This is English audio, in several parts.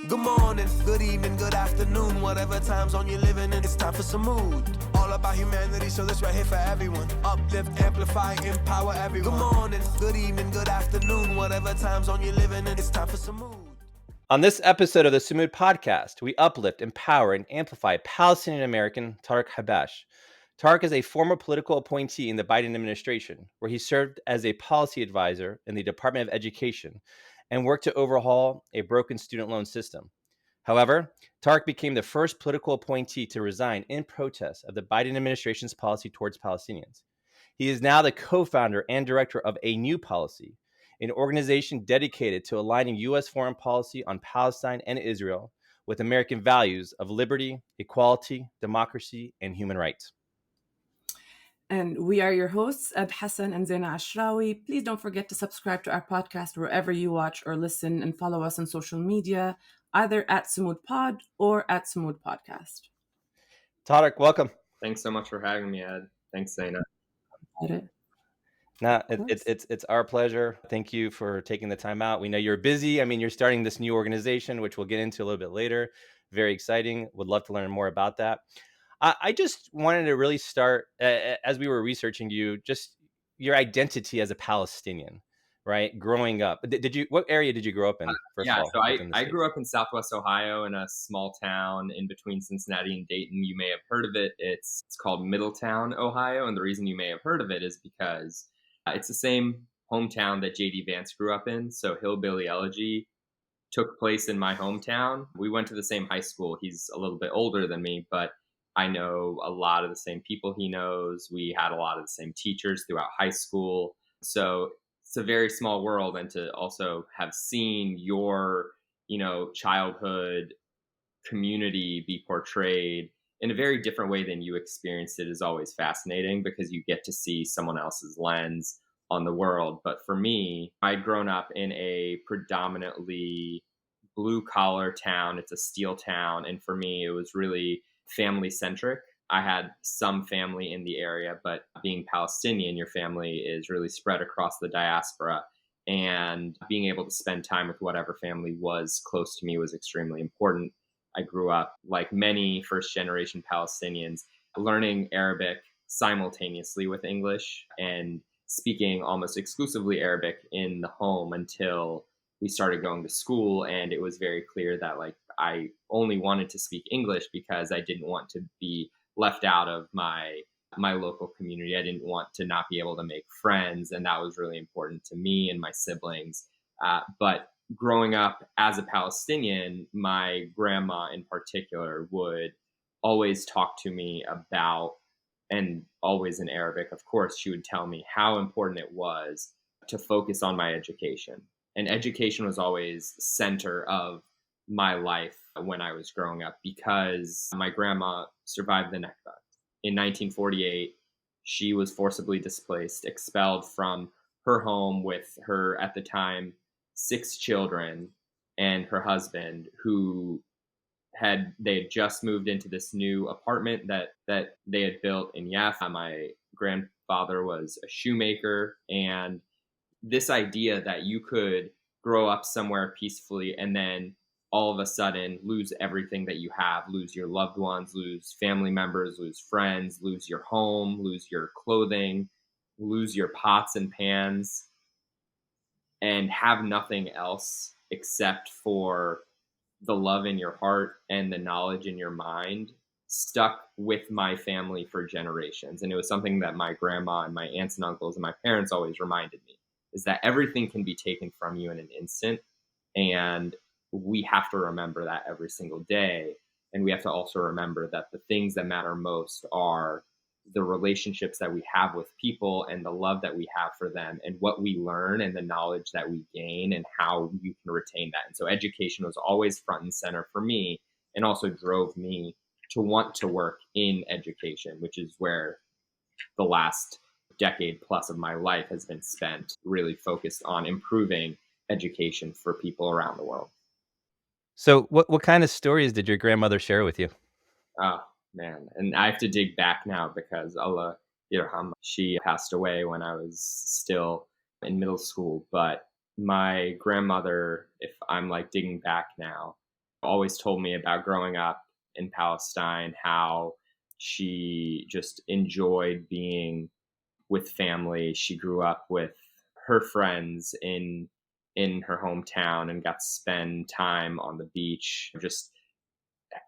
Good morning, good evening, good afternoon, whatever time zone you're living in, it's time for Sumud. All about humanity, so this right here for everyone. Uplift, amplify, empower everyone. Good morning, good evening, good afternoon, whatever time zone you're living in, it's time for Sumud. On this episode of the Sumud podcast, we uplift, empower, and amplify Palestinian-American Tariq Habash. Tariq is a former political appointee in the Biden administration, where he served as a policy advisor in the Department of Education and worked to overhaul a broken student loan system. However, Tariq became the first political appointee to resign in protest of the Biden administration's policy towards Palestinians. He is now the co-founder and director of A New Policy, an organization dedicated to aligning U.S. foreign policy on Palestine and Israel with American values of liberty, equality, democracy, and human rights. And we are your hosts, Hasan and Zeina Ashrawi. Please don't forget to subscribe to our podcast wherever you watch or listen, and follow us on social media, either at Sumud Pod or at Sumud Podcast. Tariq, welcome. Thanks so much for having me, Ed. Thanks, Zeina. It's our pleasure. Thank you for taking the time out. We know you're busy. I mean, you're starting this new organization, which we'll get into a little bit later. Very exciting. Would love to learn more about that. I just wanted to really start, as we were researching you, just your identity as a Palestinian, right? Growing up, what area did you grow up in? I grew up in Southwest Ohio in a small town in between Cincinnati and Dayton. You may have heard of it. It's called Middletown, Ohio. And the reason you may have heard of it is because it's the same hometown that J.D. Vance grew up in. So Hillbilly Elegy took place in my hometown. We went to the same high school. He's a little bit older than me, but I know a lot of the same people he knows. We had a lot of the same teachers throughout high school. So it's a very small world. And to also have seen your, childhood community be portrayed in a very different way than you experienced it is always fascinating, because you get to see someone else's lens on the world. But for me, I'd grown up in a predominantly blue collar town. It's a steel town. And for me, it was really family centric. I had some family in the area, but being Palestinian, your family is really spread across the diaspora. And being able to spend time with whatever family was close to me was extremely important. I grew up, like many first generation Palestinians, learning Arabic simultaneously with English and speaking almost exclusively Arabic in the home until we started going to school. And it was very clear that I only wanted to speak English because I didn't want to be left out of my local community. I didn't want to not be able to make friends. And that was really important to me and my siblings. But growing up as a Palestinian, my grandma in particular would always talk to me about, and always in Arabic, of course, she would tell me how important it was to focus on my education. And education was always center of my life when I was growing up, because my grandma survived the Nakba. In 1948, she was forcibly displaced, expelled from her home with her, at the time, 6 children and her husband, who they had just moved into this new apartment that they had built in Yafa. My grandfather was a shoemaker, and this idea that you could grow up somewhere peacefully and then all of a sudden lose everything that you have, lose your loved ones, lose family members, lose friends, lose your home, lose your clothing, lose your pots and pans, and have nothing else except for the love in your heart and the knowledge in your mind, stuck with my family for generations. And it was something that my grandma and my aunts and uncles and my parents always reminded me, is that everything can be taken from you in an instant. And we have to remember that every single day. And we have to also remember that the things that matter most are the relationships that we have with people and the love that we have for them and what we learn and the knowledge that we gain and how you can retain that. And so education was always front and center for me, and also drove me to want to work in education, which is where the last decade plus of my life has been spent, really focused on improving education for people around the world. So what kind of stories did your grandmother share with you? Oh, man. And I have to dig back now because Allah Yarham, she passed away when I was still in middle school. But my grandmother, if I'm digging back now, always told me about growing up in Palestine, how she just enjoyed being with family. She grew up with her friends in her hometown and got to spend time on the beach, just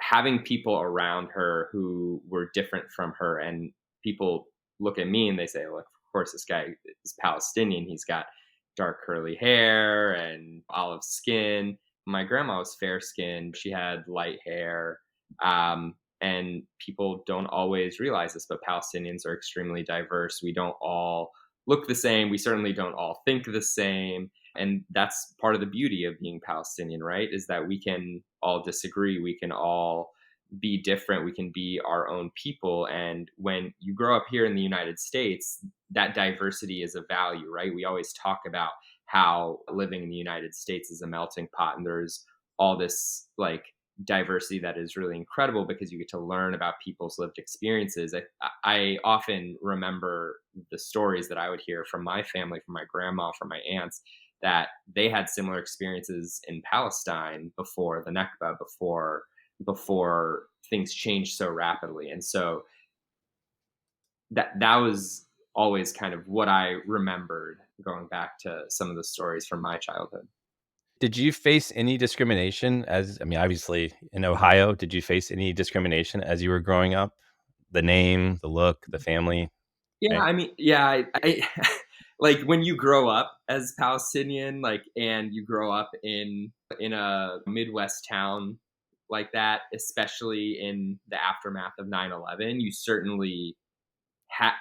having people around her who were different from her. And people look at me and they say, look, of course, this guy is Palestinian. He's got dark curly hair and olive skin. My grandma was fair skinned. She had light hair. And people don't always realize this, but Palestinians are extremely diverse. We don't all look the same. We certainly don't all think the same. And that's part of the beauty of being Palestinian, right? Is that we can all disagree. We can all be different. We can be our own people. And when you grow up here in the United States, that diversity is a value, right? We always talk about how living in the United States is a melting pot, and there's all this like diversity that is really incredible because you get to learn about people's lived experiences. I often remember the stories that I would hear from my family, from my grandma, from my aunts, that they had similar experiences in Palestine before the Nakba, before things changed so rapidly. And so that was always kind of what I remembered going back to some of the stories from my childhood. Did you face any discrimination obviously in Ohio, did you face any discrimination as you were growing up? The name, the look, the family? Yeah, Right? I mean, yeah, I like when you grow up as Palestinian, like, and you grow up in a Midwest town like that, especially in the aftermath of 9/11, you certainly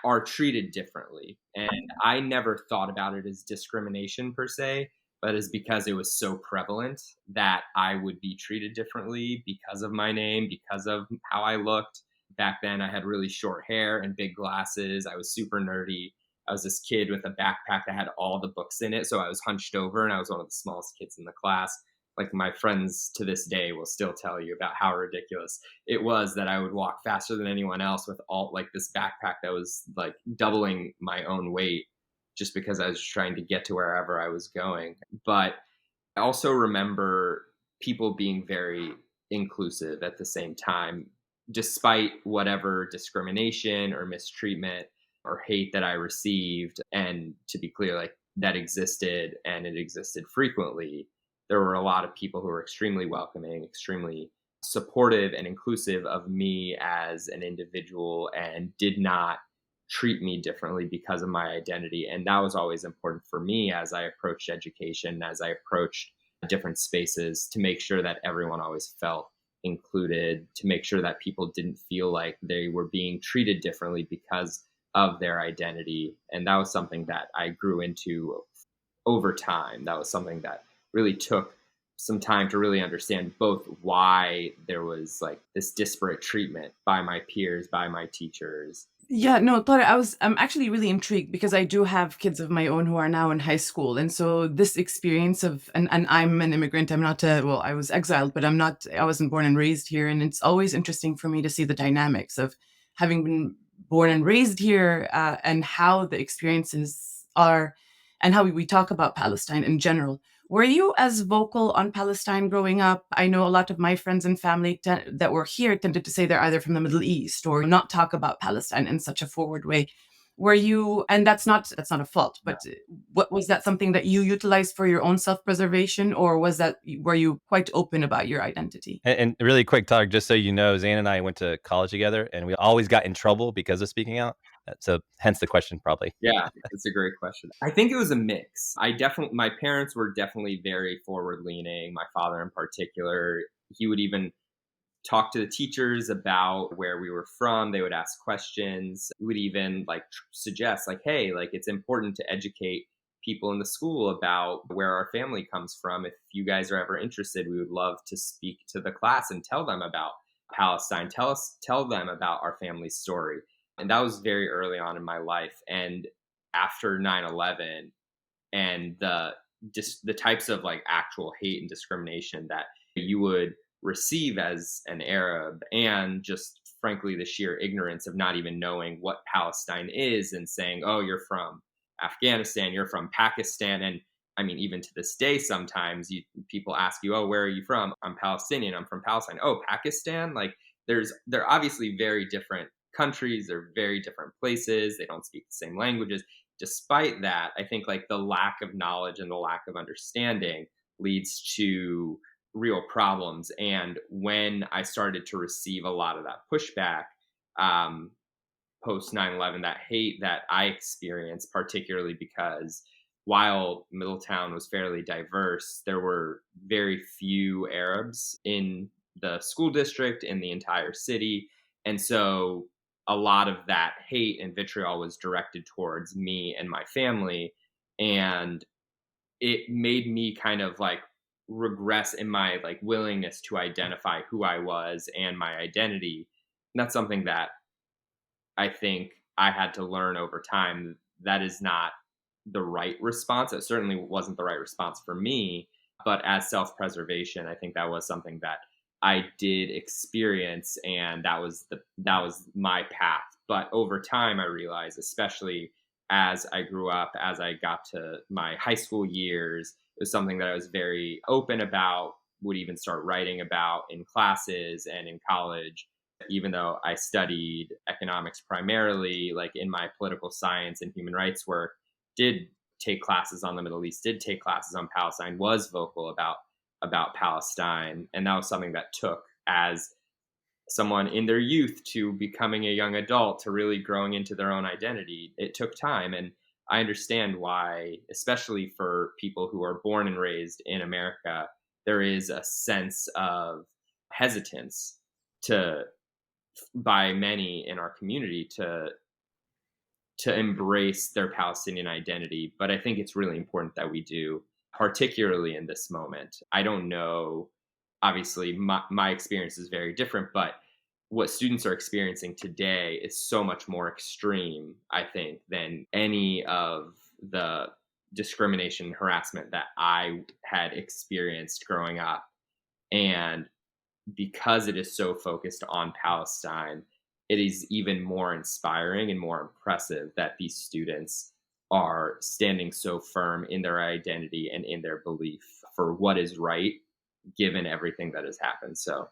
are treated differently. And I never thought about it as discrimination per se, but as because it was so prevalent that I would be treated differently because of my name, because of how I looked. Back then, I had really short hair and big glasses. I was super nerdy. I was this kid with a backpack that had all the books in it. So I was hunched over and I was one of the smallest kids in the class. Like my friends to this day will still tell you about how ridiculous it was that I would walk faster than anyone else with all like this backpack that was like doubling my own weight just because I was trying to get to wherever I was going. But I also remember people being very inclusive at the same time, despite whatever discrimination or mistreatment or hate that I received. And to be clear, like that existed and it existed frequently. There were a lot of people who were extremely welcoming, extremely supportive and inclusive of me as an individual and did not treat me differently because of my identity. And that was always important for me as I approached education, as I approached different spaces, to make sure that everyone always felt included, to make sure that people didn't feel like they were being treated differently because of their identity. And that was something that I grew into over time. That was something that really took some time to really understand both why there was like this disparate treatment by my peers, by my teachers. Yeah, no, Tara, I'm actually really intrigued because I do have kids of my own who are now in high school. And so this experience of, and I'm an immigrant, I'm not well, I was exiled, but I wasn't born and raised here. And it's always interesting for me to see the dynamics of having been born and raised here, and how the experiences are and how we talk about Palestine in general. Were you as vocal on Palestine growing up? I know a lot of my friends and family that were here tended to say they're either from the Middle East or not talk about Palestine in such a forward way. Were you, and that's not a fault, but what was that something that you utilized for your own self-preservation, or were you quite open about your identity? And really quick talk, just so you know, Zane and I went to college together and we always got in trouble because of speaking out. So hence the question, probably. Yeah, that's a great question. I think it was a mix. My parents were definitely very forward leaning. My father in particular, he would even talk to the teachers about where we were from. They would ask questions. We would even like suggest like, hey, like it's important to educate people in the school about where our family comes from. If you guys are ever interested, we would love to speak to the class and tell them about Palestine. Tell them about our family's story. And that was very early on in my life. And after 9/11 and the types of like actual hate and discrimination that you would receive as an Arab, and just frankly the sheer ignorance of not even knowing what Palestine is and saying, oh, you're from Afghanistan, you're from Pakistan, and I mean, even to this day, sometimes people ask you, "Oh, where are you from?" "I'm Palestinian. I'm from Palestine." "Oh, Pakistan." Like, they're obviously very different countries. They're very different places. They don't speak the same languages. Despite that, I think like the lack of knowledge and the lack of understanding leads to real problems. And when I started to receive a lot of that pushback, um, post 9/11, that hate that I experienced, particularly because while Middletown was fairly diverse, there were very few Arabs in the school district, in the entire city. And so a lot of that hate and vitriol was directed towards me and my family. And it made me kind of like regress in my like willingness to identify who I was and my identity. And that's something that I think I had to learn over time. That is not the right response. It certainly wasn't the right response for me. But as self preservation, I think that was something that I did experience, and that was my path. But over time, I realized, especially as I grew up, as I got to my high school years, it was something that I was very open about, would even start writing about in classes and in college. Even though I studied economics primarily, like in my political science and human rights work, did take classes on the Middle East, did take classes on Palestine, was vocal about Palestine. And that was something that took, as someone in their youth to becoming a young adult to really growing into their own identity. It took time. And I understand why, especially for people who are born and raised in America, there is a sense of hesitance to by many in our community to embrace their Palestinian identity. But I think it's really important that we do, particularly in this moment. I don't know, obviously, my experience is very different, but what students are experiencing today is so much more extreme, I think, than any of the discrimination and harassment that I had experienced growing up. And because it is so focused on Palestine, it is even more inspiring and more impressive that these students are standing so firm in their identity and in their belief for what is right, given everything that has happened. So,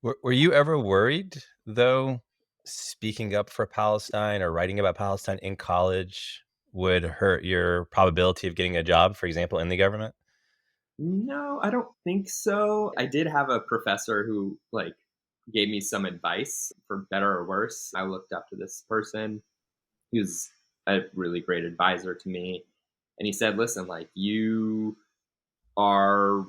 Were you ever worried, though, speaking up for Palestine or writing about Palestine in college would hurt your probability of getting a job, for example, in the government? no, I don't think so. I did have a professor who like gave me some advice, for better or worse. I looked up to this person. He was a really great advisor to me, and he said, "Listen, like you are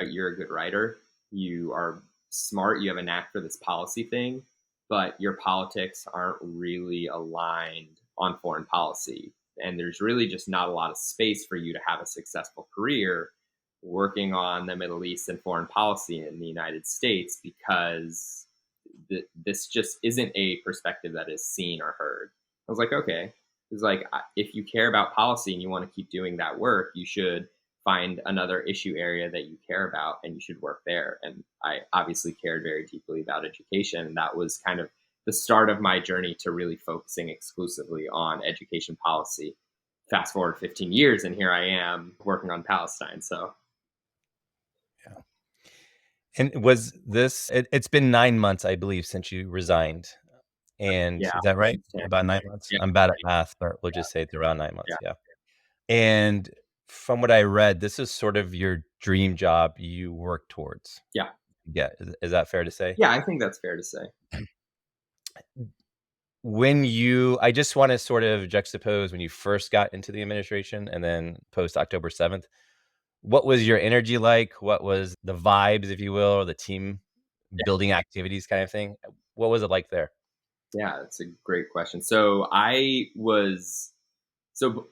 you're a good writer. You are smart. You have a knack for this policy thing, but your politics aren't really aligned on foreign policy. And there's really just not a lot of space for you to have a successful career working on the Middle East and foreign policy in the United States because this just isn't a perspective that is seen or heard." I was like, okay. It's like, if you care about policy and you want to keep doing that work, you should find another issue area that you care about and you should work there. And I obviously cared very deeply about education. And that was kind of the start of my journey to really focusing exclusively on education policy. Fast forward 15 years, and here I am working on Palestine. So, Yeah. And was this, it's been 9 months, I believe, since you resigned. And yeah. is that right? About 9 months? Yeah. I'm bad at math, but we'll just say it's around 9 months. Yeah. Yeah. And from what I read, this is sort of your dream job you work towards. Yeah. Yeah. Is that fair to say? Yeah, I think that's fair to say. I just want to sort of juxtapose when you first got into the administration and then post October 7th. What was your energy like? What was the vibes, if you will, or the team building activities kind of thing? What was it like there? Yeah, that's a great question. So I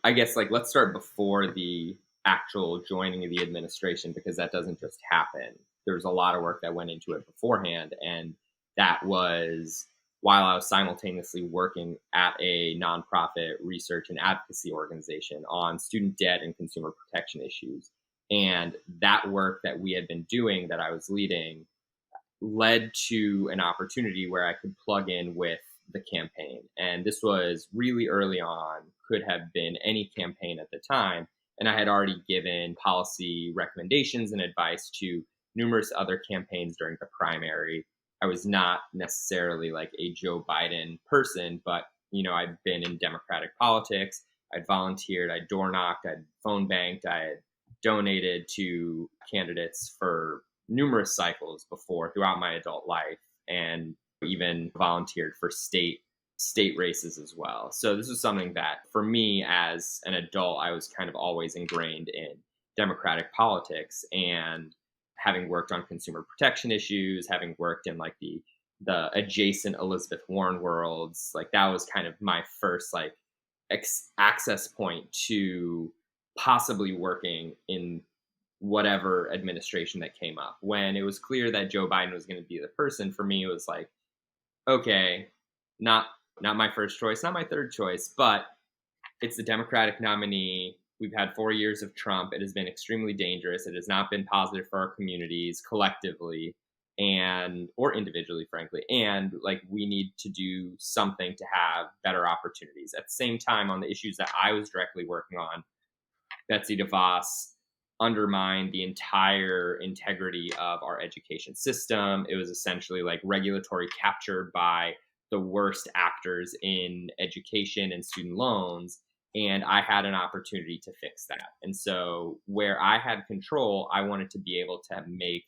guess like let's start before the actual joining of the administration, because that doesn't just happen. There's a lot of work that went into it beforehand. And that was while I was simultaneously working at a nonprofit research and advocacy organization on student debt and consumer protection issues. And that work that we had been doing, that I was leading, led to an opportunity where I could plug in with the campaign. And this was really early on, could have been any campaign at the time. And I had already given policy recommendations and advice to numerous other campaigns during the primary. I was not necessarily like a Joe Biden person, but I'd been in Democratic politics. I'd volunteered, I'd door knocked, I'd phone banked, I had donated to candidates for numerous cycles before throughout my adult life, and even volunteered for state races as well. So this was something that for me as an adult, I was kind of always ingrained in Democratic politics, and having worked on consumer protection issues, having worked in like the adjacent Elizabeth Warren worlds, like that was kind of my first like access point to possibly working in whatever administration that came up. When it was clear that Joe Biden was going to be the person, for me it was like, okay, not my first choice, not my third choice, but it's the Democratic nominee. We've had 4 years of Trump. It has been extremely dangerous. It has not been positive for our communities collectively or individually, frankly. And like, we need to do something to have better opportunities. At the same time, on the issues that I was directly working on, Betsy DeVos undermined the entire integrity of our education system. It was essentially like regulatory capture by the worst actors in education and student loans. And I had an opportunity to fix that. And so where I had control, I wanted to be able to make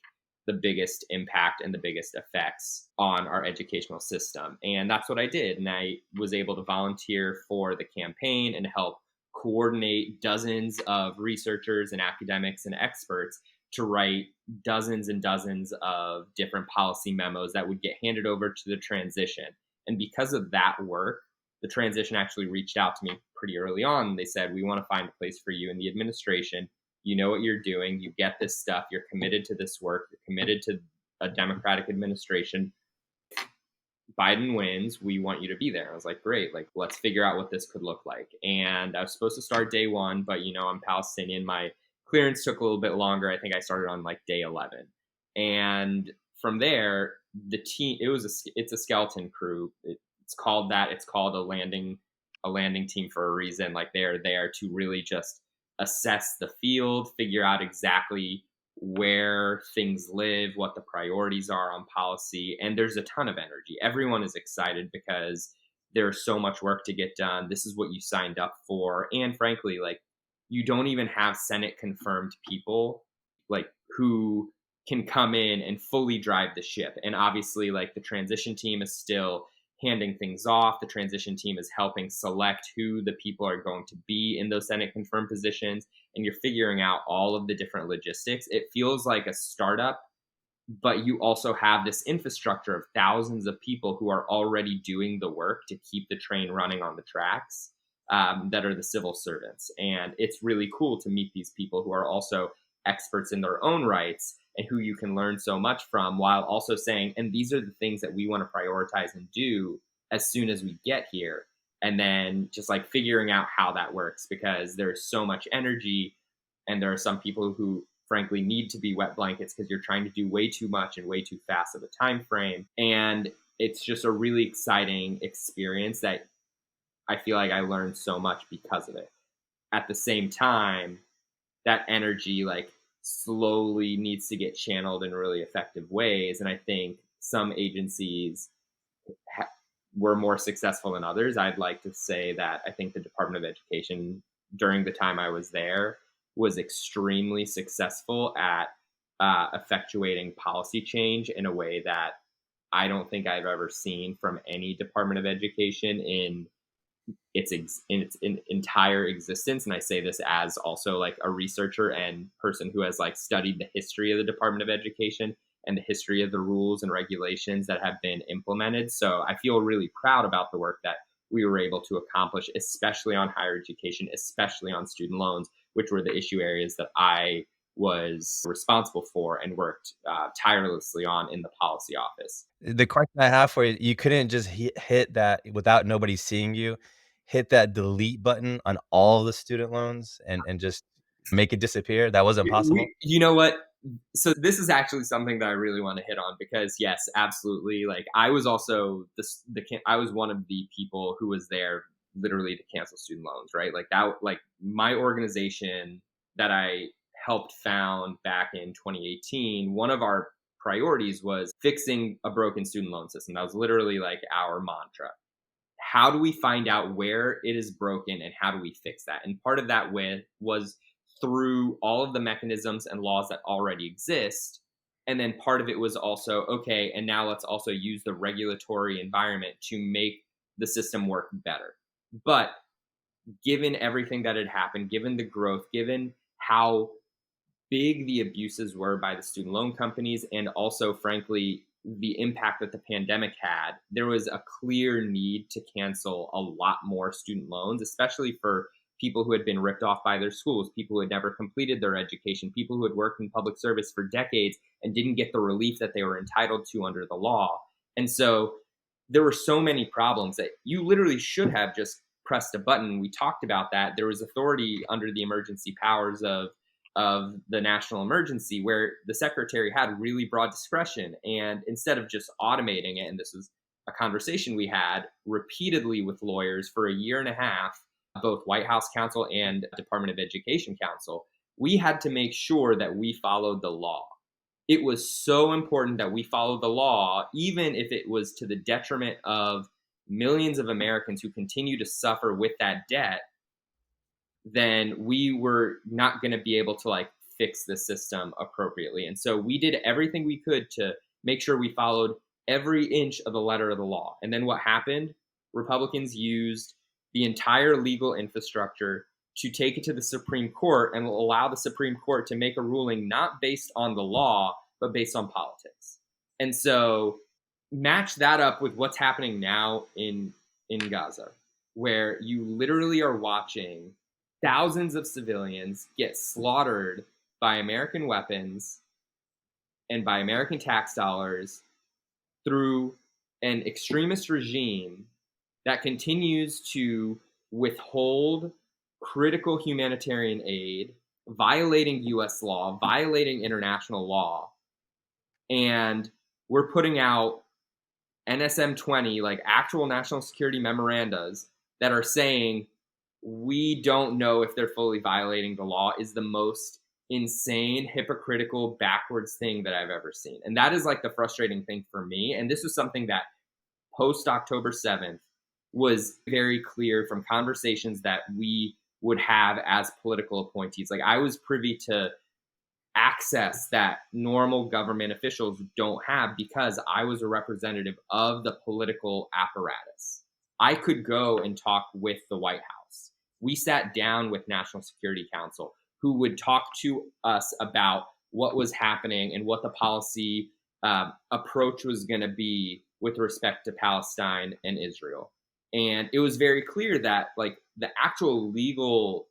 the biggest impact and the biggest effects on our educational system. And that's what I did. And I was able to volunteer for the campaign and help coordinate dozens of researchers and academics and experts to write dozens and dozens of different policy memos that would get handed over to the transition. And because of that work, the transition actually reached out to me pretty early on. They said, we want to find a place for you in the administration. You know what you're doing. You get this stuff. You're committed to this work. You're committed to a Democratic administration. Biden wins, we want you to be there. I was like, great, like, let's figure out what this could look like. And I was supposed to start day 1, but I'm Palestinian. My clearance took a little bit longer. I think I started on like day 11. And from there, the team, it's a skeleton crew. It's called that. It's called a landing team for a reason. Like, they are there to really just assess the field, figure out exactly where things live, what the priorities are on policy. And there's a ton of energy. Everyone is excited because there's so much work to get done. This is what you signed up for. And frankly, like, you don't even have Senate confirmed people like who can come in and fully drive the ship. And obviously, like, the transition team is still handing things off. The transition team is helping select who the people are going to be in those Senate confirmed positions. And you're figuring out all of the different logistics. It feels like a startup, but you also have this infrastructure of thousands of people who are already doing the work to keep the train running on the tracks, that are the civil servants. And it's really cool to meet these people who are also experts in their own rights and who you can learn so much from, while also saying, and these are the things that we want to prioritize and do as soon as we get here. And then just like figuring out how that works, because there's so much energy, and there are some people who frankly need to be wet blankets because you're trying to do way too much and way too fast of a time frame. And it's just a really exciting experience that I feel like I learned so much because of it. At the same time, that energy like slowly needs to get channeled in really effective ways. And I think some agencies were more successful than others. I'd like to say that I think the Department of Education during the time I was there was extremely successful at effectuating policy change in a way that I don't think I've ever seen from any Department of Education in its entire existence. And I say this as also like a researcher and person who has like studied the history of the Department of Education and the history of the rules and regulations that have been implemented. So I feel really proud about the work that we were able to accomplish, especially on higher education, especially on student loans, which were the issue areas that I was responsible for and worked tirelessly on in the policy office. The question I have for you, you couldn't just hit that without nobody seeing you, hit that delete button on all the student loans and just make it disappear? That wasn't possible? You know what? So this is actually something that I really want to hit on because yes, absolutely. Like I was also I was one of the people who was there literally to cancel student loans, right? Like that, like my organization that I helped found back in 2018, one of our priorities was fixing a broken student loan system. That was literally like our mantra. How do we find out where it is broken and how do we fix that? And part of that was through all of the mechanisms and laws that already exist. And then part of it was also, okay, and now let's also use the regulatory environment to make the system work better. But given everything that had happened, given the growth, given how big the abuses were by the student loan companies, and also, frankly, the impact that the pandemic had, there was a clear need to cancel a lot more student loans, especially for people who had been ripped off by their schools, people who had never completed their education, people who had worked in public service for decades and didn't get the relief that they were entitled to under the law. And so there were so many problems that you literally should have just pressed a button. We talked about that. There was authority under the emergency powers of the national emergency where the secretary had really broad discretion. And instead of just automating it, and this was a conversation we had repeatedly with lawyers for a year and a half, both White House counsel and Department of Education counsel, we had to make sure that we followed the law. It was so important that we followed the law, even if it was to the detriment of millions of Americans who continue to suffer with that debt. Then we were not going to be able to like fix the system appropriately. And so we did everything we could to make sure we followed every inch of the letter of the law. And then what happened? Republicans used the entire legal infrastructure to take it to the Supreme Court and allow the Supreme Court to make a ruling not based on the law, but based on politics. And so match that up with what's happening now in Gaza, where you literally are watching thousands of civilians get slaughtered by American weapons and by American tax dollars through an extremist regime that continues to withhold critical humanitarian aid, violating US law, violating international law. And we're putting out NSM 20, like actual national security memorandas that are saying, we don't know if they're fully violating the law, is the most insane, hypocritical, backwards thing that I've ever seen. And that is like the frustrating thing for me. And this was something that post October 7th was very clear from conversations that we would have as political appointees. Like I was privy to access that normal government officials don't have because I was a representative of the political apparatus. I could go and talk with the White House. We sat down with National Security Council, who would talk to us about what was happening and what the policy approach was going to be with respect to Palestine and Israel. And it was very clear that like the actual legal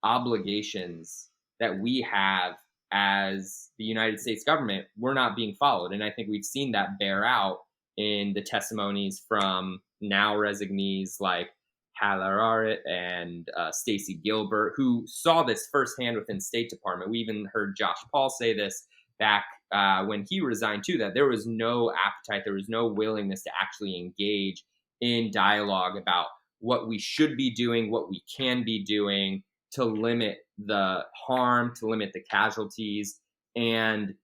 obligations that we have as the United States government were not being followed. And I think we've seen that bear out in the testimonies from now resignees like Halar Aret and Stacey Gilbert, who saw this firsthand within State Department. We even heard Josh Paul say this back when he resigned too, that there was no appetite, there was no willingness to actually engage in dialogue about what we should be doing, what we can be doing to limit the harm, to limit the casualties. And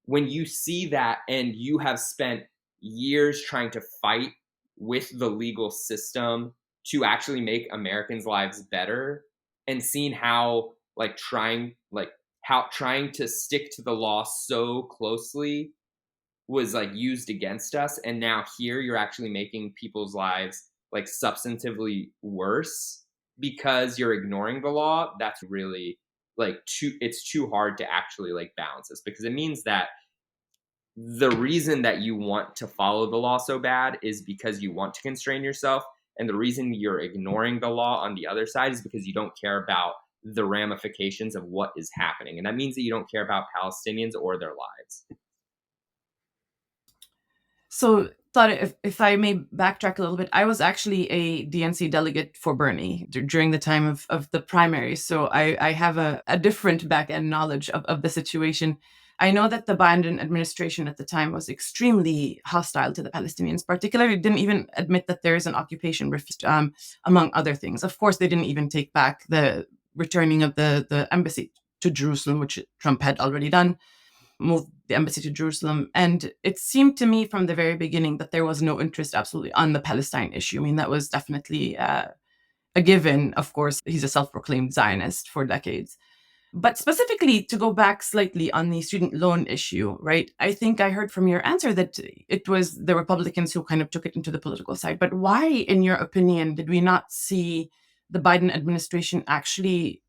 when you see that and you have spent years trying to fight with the legal system to actually make Americans' lives better, and seeing how trying to stick to the law so closely was like used against us, and now here you're actually making people's lives like substantively worse because you're ignoring the law. That's really it's too hard to actually like balance this, because it means that the reason that you want to follow the law so bad is because you want to constrain yourself, and the reason you're ignoring the law on the other side is because you don't care about the ramifications of what is happening. And that means that you don't care about Palestinians or their lives. So, thought if I may backtrack a little bit, I was actually a DNC delegate for Bernie during the time of the primary. So I have a different back end knowledge of the situation. I know that the Biden administration at the time was extremely hostile to the Palestinians, particularly didn't even admit that there is an occupation, among other things. Of course, they didn't even take back the returning of the embassy to Jerusalem, which Trump had already done, moved the embassy to Jerusalem. And it seemed to me from the very beginning that there was no interest absolutely on the Palestine issue. I mean, that was definitely a given. Of course, he's a self-proclaimed Zionist for decades. But specifically, to go back slightly on the student loan issue, right? I think I heard from your answer that it was the Republicans who kind of took it into the political side. But why, in your opinion, did we not see the Biden administration actually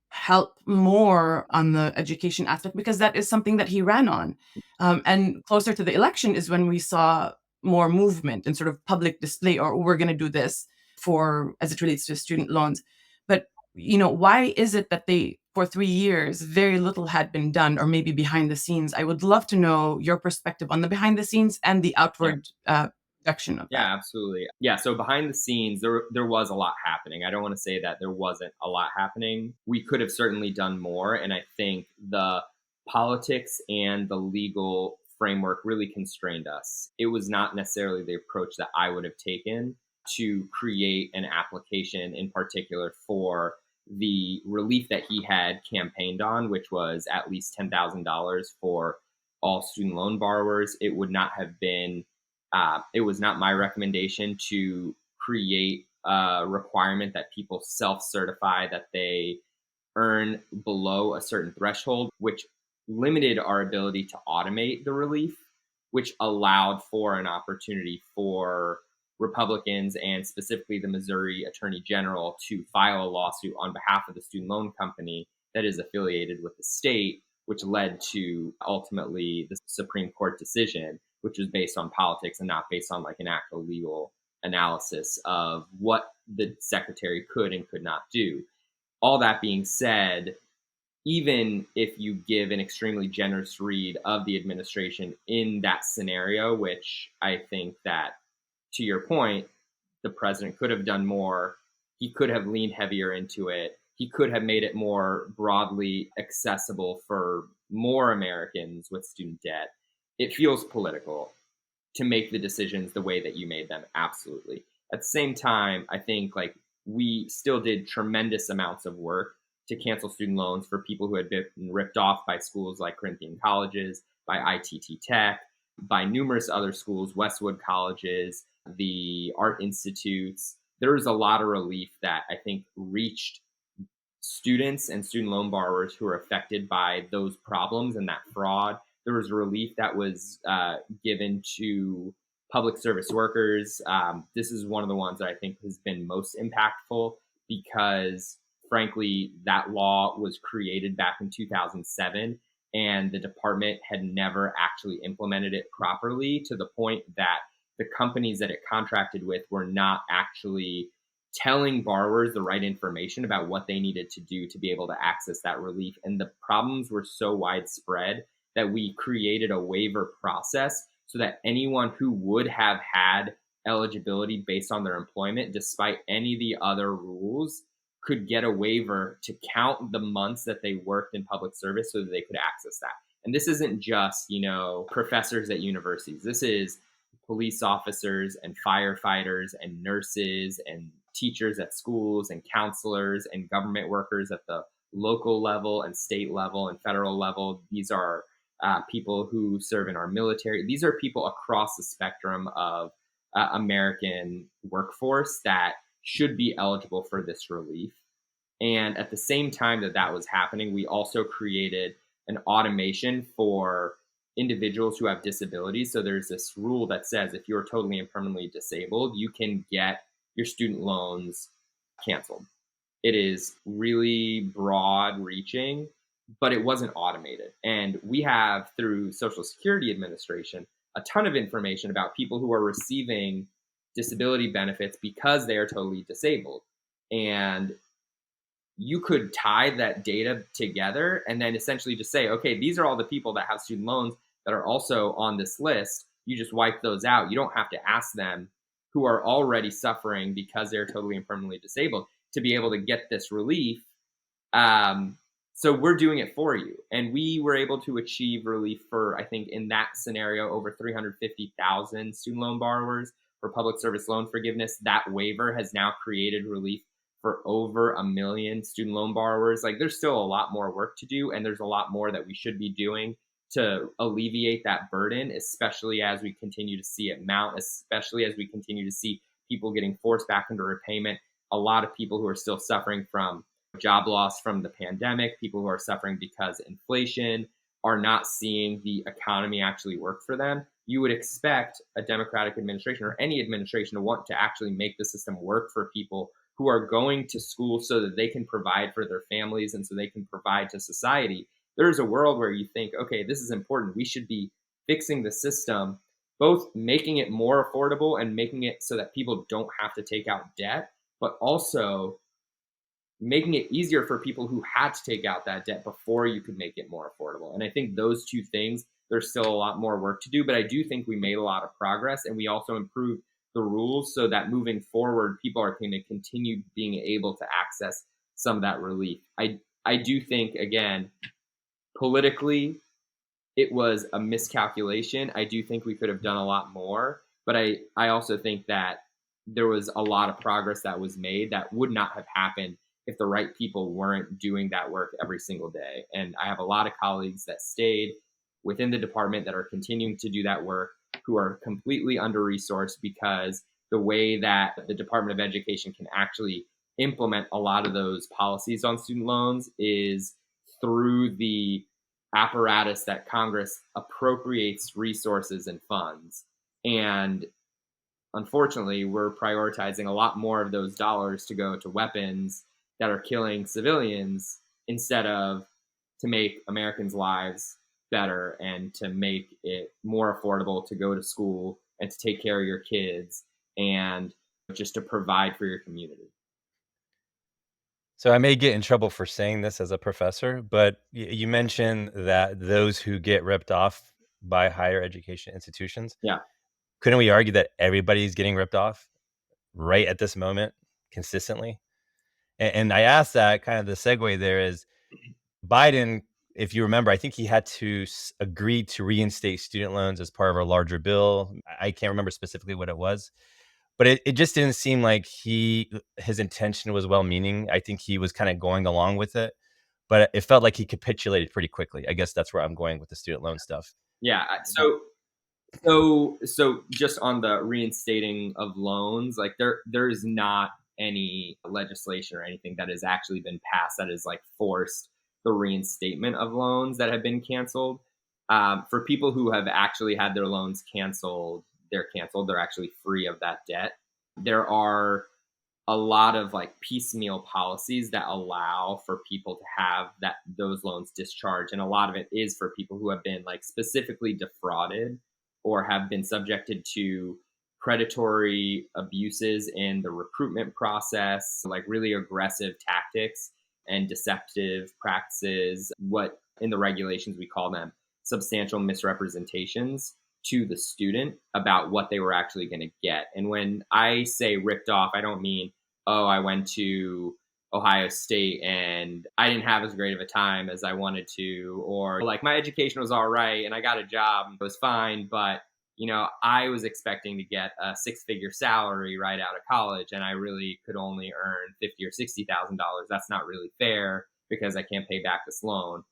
help more on the education aspect? Because that is something that he ran on. And closer to the election is when we saw more movement and sort of public display, or we're going to do this for as it relates to student loans. But why is it that for 3 years, very little had been done, or maybe behind the scenes? I would love to know your perspective on the behind the scenes and the outward direction of that. Yeah, absolutely. Yeah, so behind the scenes, there was a lot happening. I don't want to say that there wasn't a lot happening. We could have certainly done more, and I think the politics and the legal framework really constrained us. It was not necessarily the approach that I would have taken to create an application in particular for the relief that he had campaigned on, which was at least $10,000 for all student loan borrowers. It would not have been it was not my recommendation to create a requirement that people self-certify that they earn below a certain threshold, which limited our ability to automate the relief, which allowed for an opportunity for Republicans and specifically the Missouri Attorney General to file a lawsuit on behalf of the student loan company that is affiliated with the state, which led to ultimately the Supreme Court decision, which was based on politics and not based on like an actual legal analysis of what the secretary could and could not do. All that being said, even if you give an extremely generous read of the administration in that scenario, which I think that, to your point, the president could have done more, he could have leaned heavier into it, he could have made it more broadly accessible for more Americans with student debt. It feels political to make the decisions the way that you made them. Absolutely. At the same time, I think like we still did tremendous amounts of work to cancel student loans for people who had been ripped off by schools like Corinthian colleges, by ITT Tech, by numerous other schools, Westwood colleges, the art institutes. There was a lot of relief that I think reached students and student loan borrowers who are affected by those problems and that fraud. There was relief that was given to public service workers. This is one of the ones that I think has been most impactful because, frankly, that law was created back in 2007 and the department had never actually implemented it properly, to the point that the companies that it contracted with were not actually telling borrowers the right information about what they needed to do to be able to access that relief. And the problems were so widespread that we created a waiver process so that anyone who would have had eligibility based on their employment, despite any of the other rules, could get a waiver to count the months that they worked in public service so that they could access that. And this isn't just, professors at universities. This is police officers and firefighters and nurses and teachers at schools and counselors and government workers at the local level and state level and federal level. These are people who serve in our military. These are people across the spectrum of American workforce that should be eligible for this relief. And at the same time that was happening, we also created an automation for individuals who have disabilities. So there's this rule that says if you're totally and permanently disabled, you can get your student loans canceled. It is really broad reaching, but it wasn't automated. And we have, through Social Security Administration, a ton of information about people who are receiving disability benefits because they are totally disabled. And you could tie that data together and then essentially just say, okay, these are all the people that have student loans that are also on this list. you just wipe those out. You don't have to ask them, who are already suffering because they're totally and permanently disabled, to be able to get this relief. So we're doing it for you. And we were able to achieve relief for, I think in that scenario, over 350,000 student loan borrowers for public service loan forgiveness. That waiver has now created relief for over 1 million student loan borrowers. Like, there's still a lot more work to do, and there's a lot more that we should be doing to alleviate that burden, especially as we continue to see it mount, especially as we continue to see people getting forced back into repayment. A lot of people who are still suffering from job loss from the pandemic, people who are suffering because inflation, are not seeing the economy actually work for them. You would expect a Democratic administration or any administration to want to actually make the system work for people who are going to school so that they can provide for their families and so they can provide to society. There's a world where you think, okay, this is important. We should be fixing the system, both making it more affordable and making it so that people don't have to take out debt, but also making it easier for people who had to take out that debt before you could make it more affordable. And I think those two things, there's still a lot more work to do, but I do think we made a lot of progress, and we also improved the rules so that moving forward, people are going to continue being able to access some of that relief. I do think, again, politically, it was a miscalculation. I do think we could have done a lot more, but I also think that there was a lot of progress that was made that would not have happened if the right people weren't doing that work every single day. And I have a lot of colleagues that stayed within the department that are continuing to do that work, who are completely under-resourced, because the way that the Department of Education can actually implement a lot of those policies on student loans is through the apparatus that Congress appropriates resources and funds. And unfortunately, we're prioritizing a lot more of those dollars to go to weapons that are killing civilians instead of to make Americans' lives better and to make it more affordable to go to school and to take care of your kids and just to provide for your community. So I may get in trouble for saying this as a professor, but you mentioned that those who get ripped off by higher education institutions. Yeah. Couldn't we argue that everybody's getting ripped off right at this moment consistently? And I asked that, kind of the segue there is Biden, if you remember, I think he had to agree to reinstate student loans as part of a larger bill. I can't remember specifically what it was, but it just didn't seem like his intention was well-meaning. I think he was kind of going along with it, but it felt like he capitulated pretty quickly. I guess that's where I'm going with the student loan stuff. Yeah. So just on the reinstating of loans, like there's not any legislation or anything that has actually been passed that has like forced the reinstatement of loans that have been canceled. For people who have actually had their loans canceled, they're canceled. They're actually free of that debt. There are a lot of like piecemeal policies that allow for people to have those loans discharged. And a lot of it is for people who have been like specifically defrauded or have been subjected to predatory abuses in the recruitment process, like really aggressive tactics and deceptive practices, what in the regulations we call them substantial misrepresentations to the student about what they were actually going to get. And when I say ripped off, I don't mean, oh, I went to Ohio State and I didn't have as great of a time as I wanted to, or like my education was all right and I got a job, it was fine, but I was expecting to get a 6-figure salary right out of college, and I really could only earn $50,000 or $60,000. That's not really fair because I can't pay back this loan.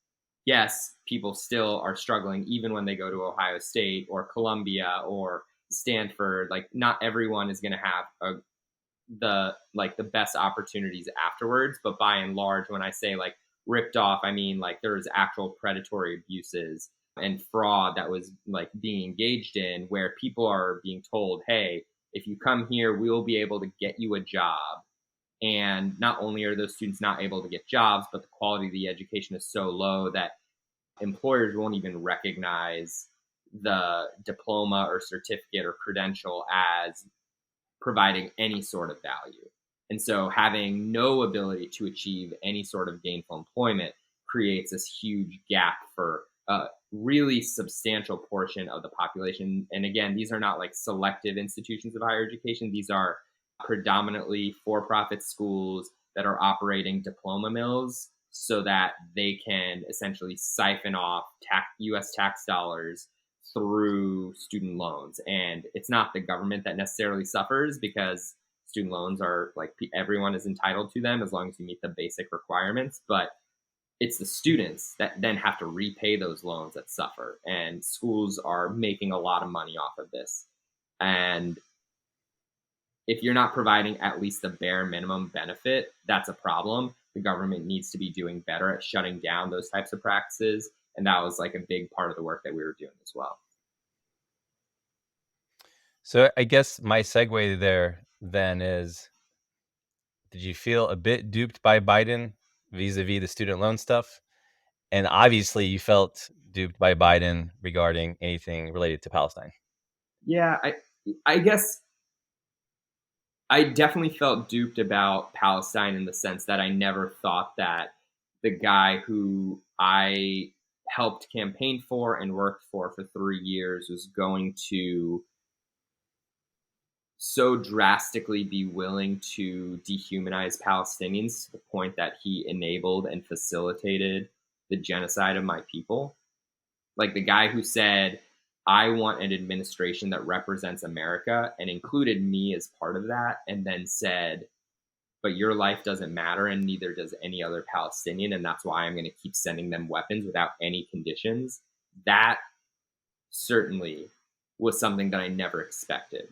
Yes, people still are struggling even when they go to Ohio State or Columbia or Stanford. Like, not everyone is going to have the best opportunities afterwards. But by and large, when I say like ripped off, I mean like there's actual predatory abuses and fraud that was like being engaged in, where people are being told, hey, if you come here, we'll be able to get you a job. And not only are those students not able to get jobs, but the quality of the education is so low that employers won't even recognize the diploma or certificate or credential as providing any sort of value. And so having no ability to achieve any sort of gainful employment creates this huge gap for really substantial portion of the population. And again, these are not like selective institutions of higher education. These are predominantly for-profit schools that are operating diploma mills so that they can essentially siphon off U.S. tax dollars through student loans. And it's not the government that necessarily suffers, because student loans are like, everyone is entitled to them as long as you meet the basic requirements. But it's the students that then have to repay those loans that suffer. And schools are making a lot of money off of this. And if you're not providing at least the bare minimum benefit, that's a problem. The government needs to be doing better at shutting down those types of practices. And that was like a big part of the work that we were doing as well. So I guess my segue there then is, did you feel a bit duped by Biden vis-a-vis the student loan stuff? And obviously you felt duped by Biden regarding anything related to Palestine. Yeah, I guess I definitely felt duped about Palestine in the sense that I never thought that the guy who I helped campaign for and worked for 3 years was going to so drastically be willing to dehumanize Palestinians to the point that he enabled and facilitated the genocide of my people. Like the guy who said, I want an administration that represents America, and included me as part of that, and then said, but your life doesn't matter and neither does any other Palestinian, and that's why I'm going to keep sending them weapons without any conditions. That certainly was something that I never expected.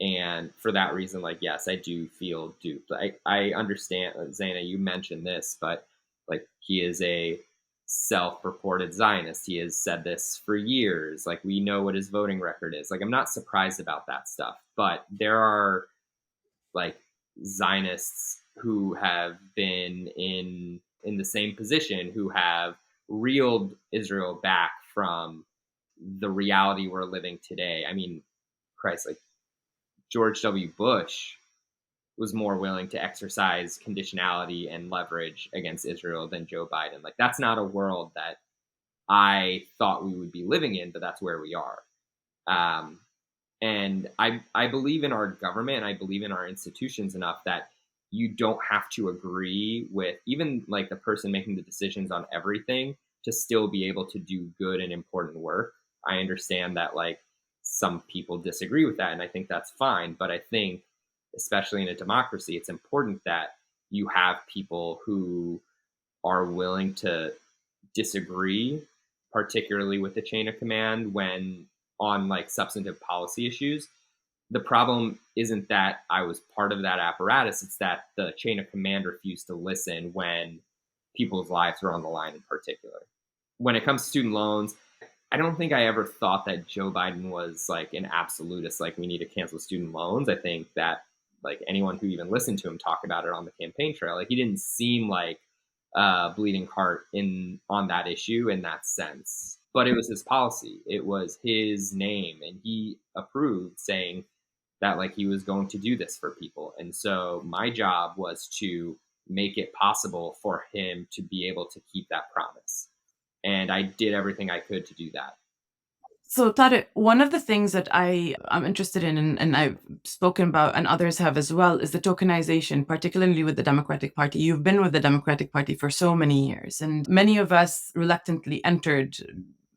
And for that reason, like, yes, I do feel duped. I understand, Zeina, you mentioned this, but like, he is a self-purported Zionist. He has said this for years. Like, we know what his voting record is. Like, I'm not surprised about that stuff. But there are like Zionists who have been in the same position, who have reeled Israel back from the reality we're living today. I mean, Christ, like George W. Bush was more willing to exercise conditionality and leverage against Israel than Joe Biden. Like, that's not a world that I thought we would be living in, but that's where we are. And I believe in our government, and I believe in our institutions enough that you don't have to agree with even like the person making the decisions on everything to still be able to do good and important work. I understand that like some people disagree with that, and I think that's fine. But I think, especially in a democracy, it's important that you have people who are willing to disagree, particularly with the chain of command when on like substantive policy issues. The problem isn't that I was part of that apparatus, it's that the chain of command refused to listen when people's lives were on the line in particular. When it comes to student loans, I don't think I ever thought that Joe Biden was like an absolutist, like we need to cancel student loans. I think that like anyone who even listened to him talk about it on the campaign trail, like he didn't seem like a bleeding heart on that issue in that sense. But it was his policy. It was his name, and he approved, saying that like he was going to do this for people. And so my job was to make it possible for him to be able to keep that promise. And I did everything I could to do that. So, Tariq, one of the things that I'm interested in, and I've spoken about, and others have as well, is the tokenization, particularly with the Democratic Party. You've been with the Democratic Party for so many years, and many of us reluctantly entered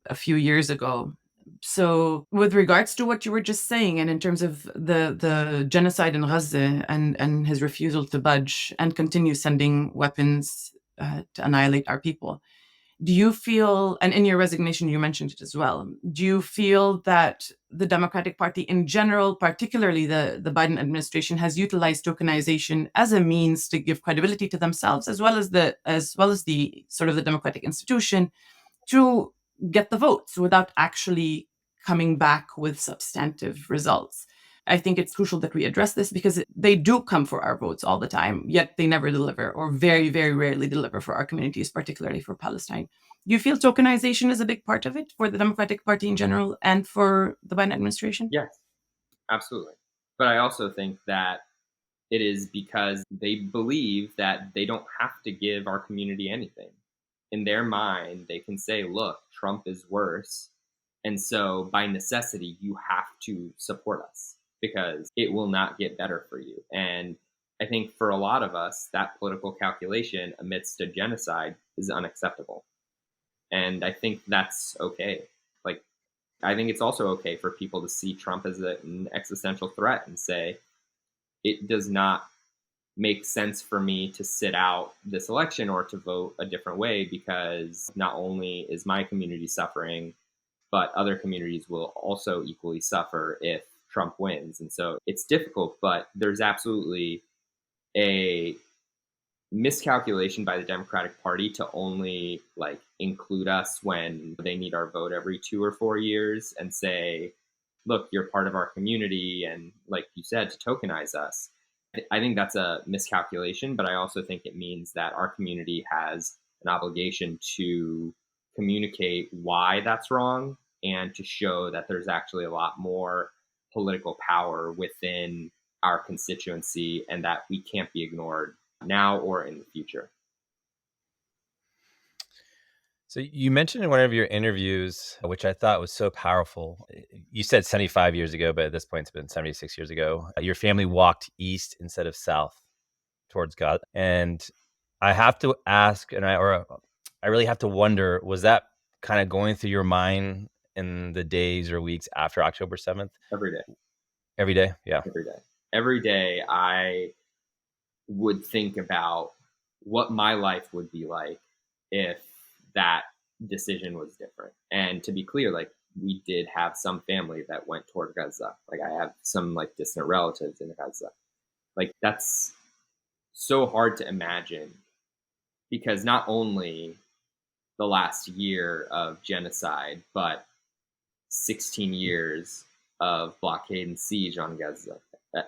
a few years ago. So, with regards to what you were just saying, and in terms of the genocide in Gaza and his refusal to budge and continue sending weapons to annihilate our people, do you feel, and in your resignation you mentioned it as well, do you feel that the Democratic Party in general, particularly the Biden administration, has utilized tokenization as a means to give credibility to themselves as well as the sort of the democratic institution to get the votes without actually coming back with substantive results? I think it's crucial that we address this because they do come for our votes all the time, yet they never deliver, or very, very rarely deliver for our communities, particularly for Palestine. Do you feel tokenization is a big part of it for the Democratic Party in general and for the Biden administration? Yes, absolutely. But I also think that it is because they believe that they don't have to give our community anything. in their mind, they can say, look, Trump is worse. And so by necessity, you have to support us because it will not get better for you. And I think for a lot of us, that political calculation amidst a genocide is unacceptable. And I think that's okay. Like, I think it's also okay for people to see Trump as an existential threat and say, it does not make sense for me to sit out this election or to vote a different way because not only is my community suffering, but other communities will also equally suffer if Trump wins. And so it's difficult, but there's absolutely a miscalculation by the Democratic Party to only like include us when they need our vote every 2 or 4 years and say, look, you're part of our community. And like you said, to tokenize us. I think that's a miscalculation, but I also think it means that our community has an obligation to communicate why that's wrong and to show that there's actually a lot more political power within our constituency and that we can't be ignored now or in the future. So you mentioned in one of your interviews, which I thought was so powerful. You said 75 years ago, but at this point it's been 76 years ago. Your family walked east instead of south towards God. And I have to ask, and I really have to wonder, was that kind of going through your mind in the days or weeks after October 7th? Every day. Every day? Yeah. Every day. Every day I would think about what my life would be like if that decision was different. And to be clear, like we did have some family that went toward Gaza. Like I have some like distant relatives in Gaza. Like that's so hard to imagine because not only the last year of genocide, but 16 years of blockade and siege on Gaza.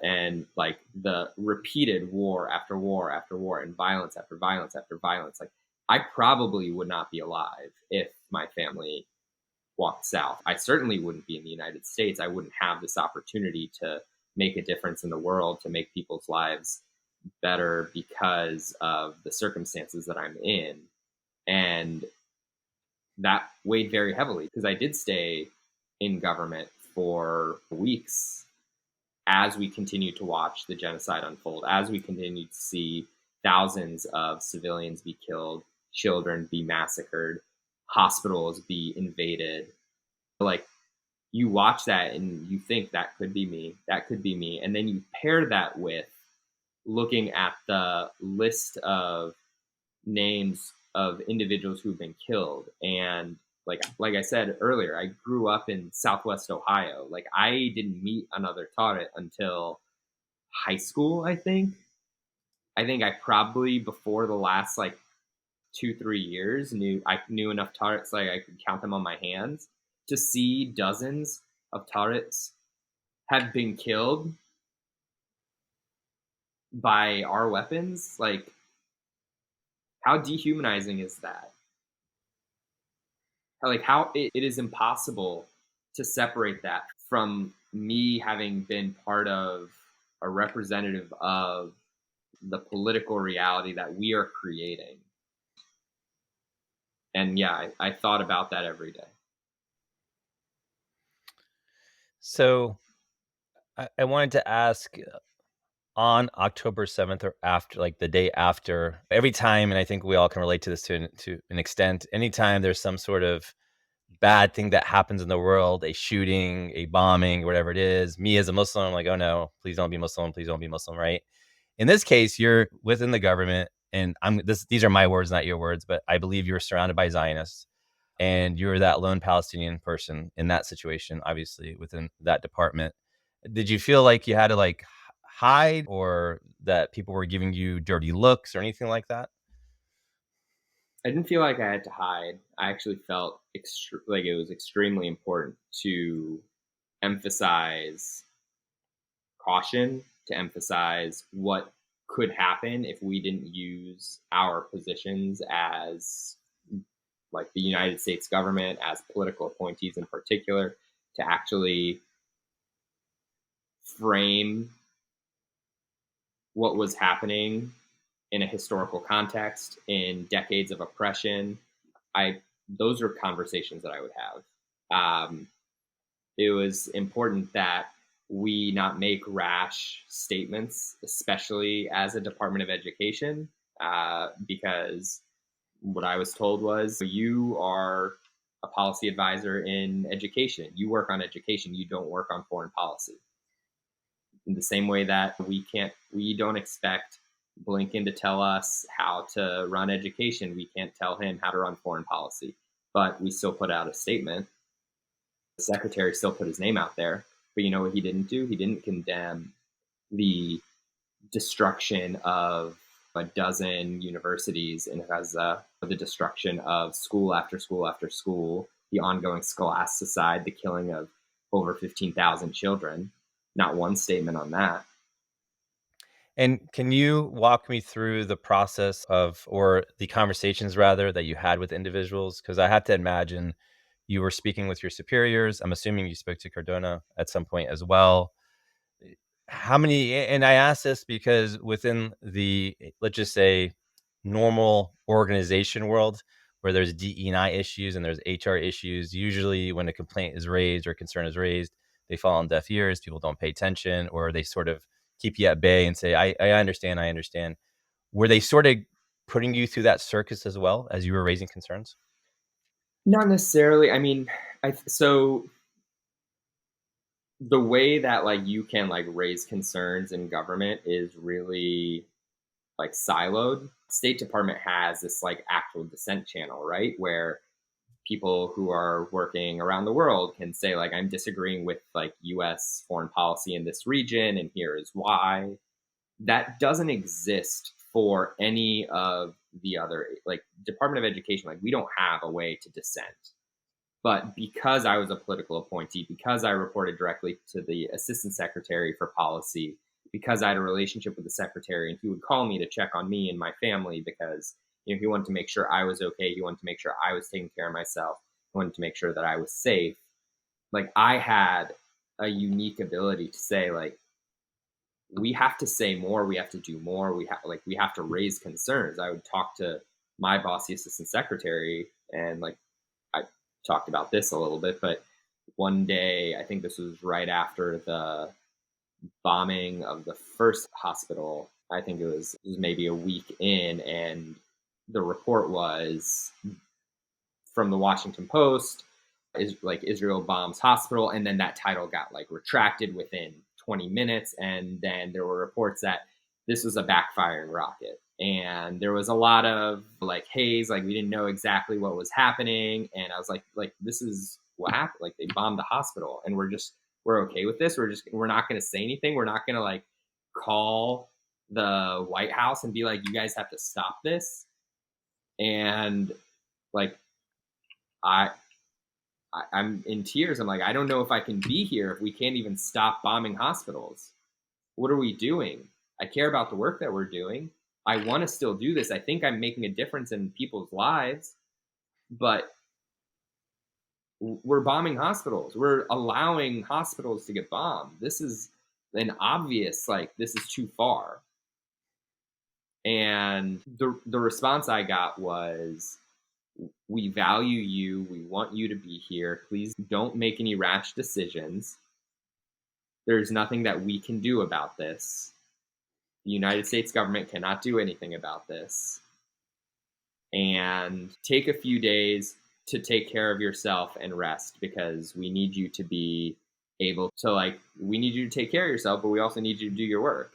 And like the repeated war after war after war and violence after violence after violence. Like I probably would not be alive if my family walked south. I certainly wouldn't be in the United States. I wouldn't have this opportunity to make a difference in the world, to make people's lives better because of the circumstances that I'm in. And that weighed very heavily because I did stay in government for weeks as we continued to watch the genocide unfold, as we continued to see thousands of civilians be killed, children be massacred, hospitals be invaded. Like you watch that and you think that could be me, that could be me. And then you pair that with looking at the list of names of individuals who've been killed. And like I said earlier, I grew up in Southwest Ohio. Like I didn't meet another Tariq until high school, I think. I probably before the last like 2-3 years I knew enough Tariqs like I could count them on my hands. To see dozens of Tariqs have been killed by our weapons, like how dehumanizing is that? How it is impossible to separate that from me having been part of a representative of the political reality that we are creating. And yeah, I thought about that every day. So I wanted to ask, on October 7th or after, like the day after, every time, and I think we all can relate to this to an extent, anytime there's some sort of bad thing that happens in the world, a shooting, a bombing, whatever it is, me as a Muslim, I'm like, oh no, please don't be Muslim, please don't be Muslim, right? In this case, you're within the government, and these are my words, not your words, but I believe you're surrounded by Zionists, and you're that lone Palestinian person in that situation, obviously within that department. Did you feel like you had to like hide, or that people were giving you dirty looks or anything like that? I didn't feel like I had to hide. I actually felt like it was extremely important to emphasize caution, to emphasize what could happen if we didn't use our positions as like the United States government, as political appointees in particular, to actually frame what was happening in a historical context, in decades of oppression, those are conversations that I would have. It was important that we not make rash statements, especially as a Department of Education, because what I was told was, you are a policy advisor in education. You work on education. You don't work on foreign policy. In the same way that we don't expect Blinken to tell us how to run education. We can't tell him how to run foreign policy, but we still put out a statement. The secretary still put his name out there, but you know what he didn't do? He didn't condemn the destruction of a dozen universities in Gaza, the destruction of school after school after school, the ongoing scholasticide, the killing of over 15,000 children. Not one statement on that. And can you walk me through the process of, or the conversations rather, that you had with individuals? Because I have to imagine you were speaking with your superiors. I'm assuming you spoke to Cardona at some point as well. How many, and I ask this because within the, let's just say, normal organization world where there's DE&I issues and there's HR issues, usually when a complaint is raised or concern is raised, they fall on deaf ears. People don't pay attention, or they sort of keep you at bay and say, I understand, I understand. Were they sort of putting you through that circus as well as you were raising concerns? Not necessarily. I mean, so the way that like you can like raise concerns in government is really like siloed. State Department has this like actual dissent channel, right? Where people who are working around the world can say like, I'm disagreeing with like US foreign policy in this region, and here is why. That doesn't exist for any of the other, like Department of Education. Like, we don't have a way to dissent. But because I was a political appointee, because I reported directly to the assistant secretary for policy, because I had a relationship with the secretary, and he would call me to check on me and my family because, you know, he wanted to make sure I was okay. He wanted to make sure I was taking care of myself. He wanted to make sure that I was safe. Like, I had a unique ability to say, like, we have to say more. We have to do more. We have to raise concerns. I would talk to my boss, the assistant secretary, and like, I talked about this a little bit, but one day, I think this was right after the bombing of the first hospital. I think it was maybe a week in, and the report was from the Washington Post, is like, Israel bombs hospital, and then that title got like retracted within 20 minutes, and then there were reports that this was a backfiring rocket, and there was a lot of like haze, like we didn't know exactly what was happening, and I was like this is what happened. Like, they bombed the hospital, and we're okay with this. We're not going to say anything. We're not going to like call the White House and be like, you guys have to stop this. And like, I'm in tears. I'm like, I don't know if I can be here if we can't even stop bombing hospitals. What are we doing? I care about the work that we're doing. I want to still do this. I think I'm making a difference in people's lives, but we're bombing hospitals. We're allowing hospitals to get bombed. This is an obvious, like, this is too far. And the response I got was, we value you. We want you to be here. Please don't make any rash decisions. There's nothing that we can do about this. The United States government cannot do anything about this. And take a few days to take care of yourself and rest, because we need you to be able to, like, we need you to take care of yourself, but we also need you to do your work.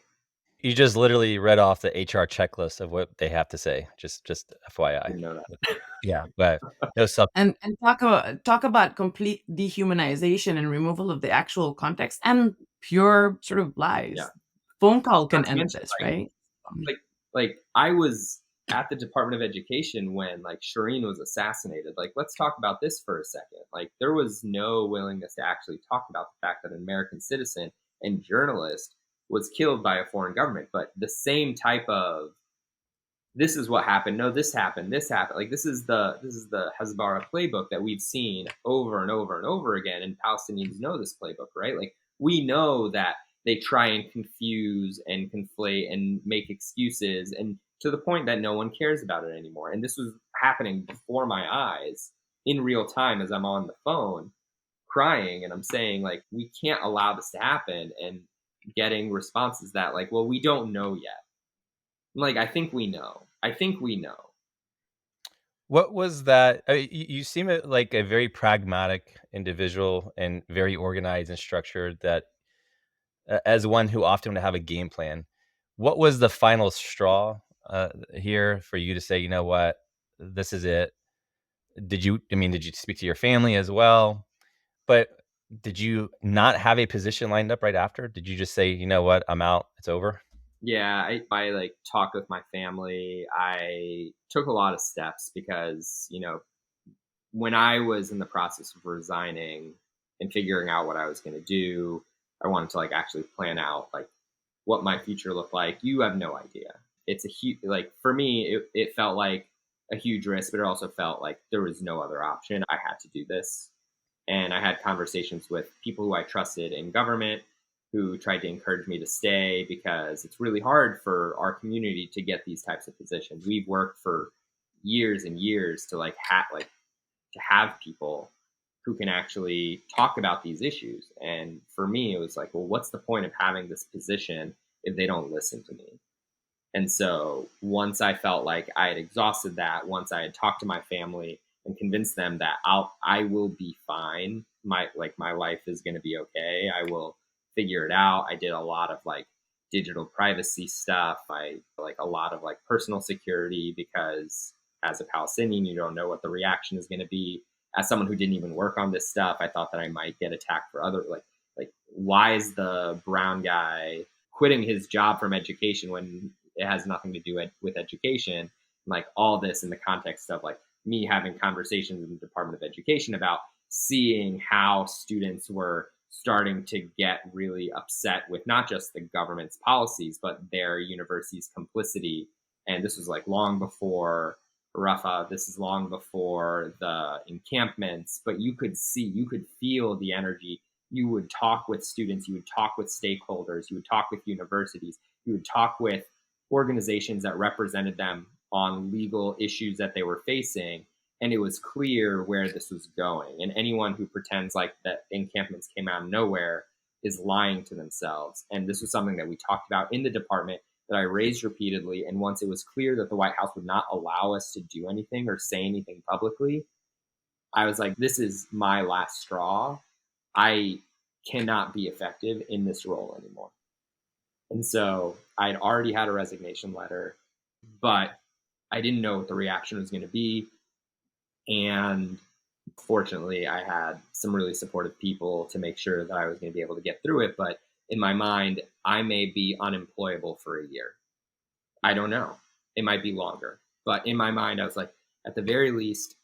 You just literally read off the HR checklist of what they have to say. Just FYI. I didn't know that. Yeah, but no sub. And talk about complete dehumanization and removal of the actual context and pure sort of lies. Yeah. Phone call can Not to end mention, this, like, right? Like I was at the Department of Education when like Shireen was assassinated. Like, let's talk about this for a second. Like, there was no willingness to actually talk about the fact that an American citizen and journalist was killed by a foreign government. But the same type of, this is what happened. No, this happened. This happened. Like, this is the Hasbara playbook that we've seen over and over and over again. And Palestinians know this playbook, right? Like, we know that they try and confuse and conflate and make excuses, and to the point that no one cares about it anymore. And this was happening before my eyes in real time as I'm on the phone crying, and I'm saying, like, we can't allow this to happen, and getting responses that, like, well, we don't know yet. I'm like, I think we know. What was that? You seem like a very pragmatic individual and very organized and structured. That, as one who often would have a game plan, what was the final straw here for you to say, you know what, this is it? Did you? I mean, did you speak to your family as well? But did you not have a position lined up right after? Did you just say, you know what, I'm out, it's over? Yeah, I like talked with my family. I took a lot of steps because, when I was in the process of resigning and figuring out what I was going to do, I wanted to like actually plan out like what my future looked like. You have no idea. It's a huge, like for me, it felt like a huge risk, but it also felt like there was no other option. I had to do this. And I had conversations with people who I trusted in government who tried to encourage me to stay because it's really hard for our community to get these types of positions. We've worked for years and years to to have people who can actually talk about these issues. And for me, it was like, well, what's the point of having this position if they don't listen to me? And so once I felt like I had exhausted that, once I had talked to my family and convinced them that I will be fine, my life is going to be okay, I will figure it out. I did a lot of like digital privacy stuff. I like a lot of like personal security, because as a Palestinian, you don't know what the reaction is going to be. As someone who didn't even work on this stuff, I thought that I might get attacked for other like why is the brown guy quitting his job from education when it has nothing to do with education? And like all this in the context of like me having conversations in the Department of Education about seeing how students were starting to get really upset with not just the government's policies, but their university's complicity. And this was like long before Rafah, this is long before the encampments, but you could feel the energy. You would talk with students, you would talk with stakeholders, you would talk with universities, you would talk with organizations that represented them on legal issues that they were facing. And it was clear where this was going. And anyone who pretends like that encampments came out of nowhere is lying to themselves. And this was something that we talked about in the department, that I raised repeatedly. And once it was clear that the White House would not allow us to do anything or say anything publicly, I was like, this is my last straw. I cannot be effective in this role anymore. And so I'd already had a resignation letter, but I didn't know what the reaction was going to be. And fortunately, I had some really supportive people to make sure that I was going to be able to get through it. But in my mind, I may be unemployable for a year. I don't know. It might be longer. But in my mind, I was like, at the very least,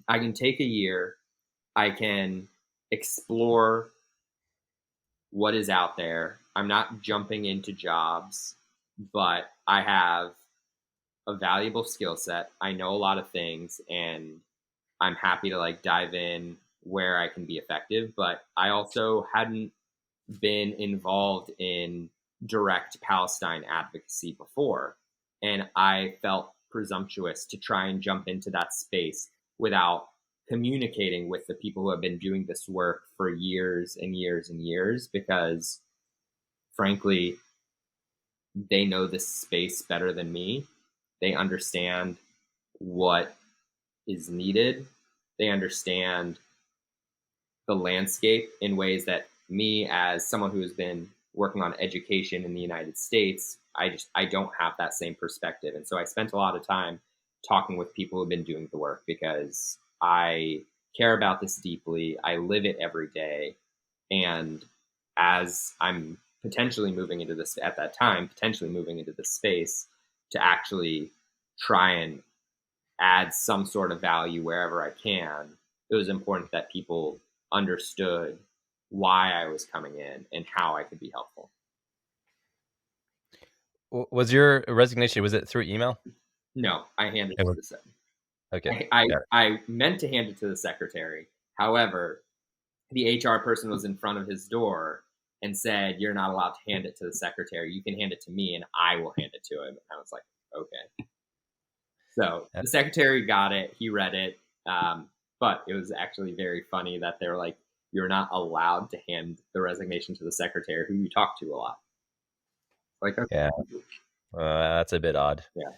I can take a year. I can explore what is out there. I'm not jumping into jobs, but I have a valuable skill set. I know a lot of things, and I'm happy to like dive in where I can be effective. But I also hadn't been involved in direct Palestine advocacy before, and I felt presumptuous to try and jump into that space without communicating with the people who have been doing this work for years and years and years, because frankly, they know this space better than me. They understand what is needed. They understand the landscape in ways that me, as someone who has been working on education in the United States, I don't have that same perspective. And so I spent a lot of time talking with people who have been doing the work, because I care about this deeply. I live it every day. And as I'm potentially moving into this space to actually try and add some sort of value wherever I can, it was important that people understood why I was coming in and how I could be helpful. Was your resignation, was it through email? No, I handed it to the secretary. Okay. I meant to hand it to the secretary. However, the HR person was in front of his door and said, "You're not allowed to hand it to the secretary. You can hand it to me and I will hand it to him." And I was like, okay. So the secretary got it. He read it. But it was actually very funny that they're like, you're not allowed to hand the resignation to the secretary who you talk to a lot. Like, okay. Yeah, that's a bit odd. Yeah.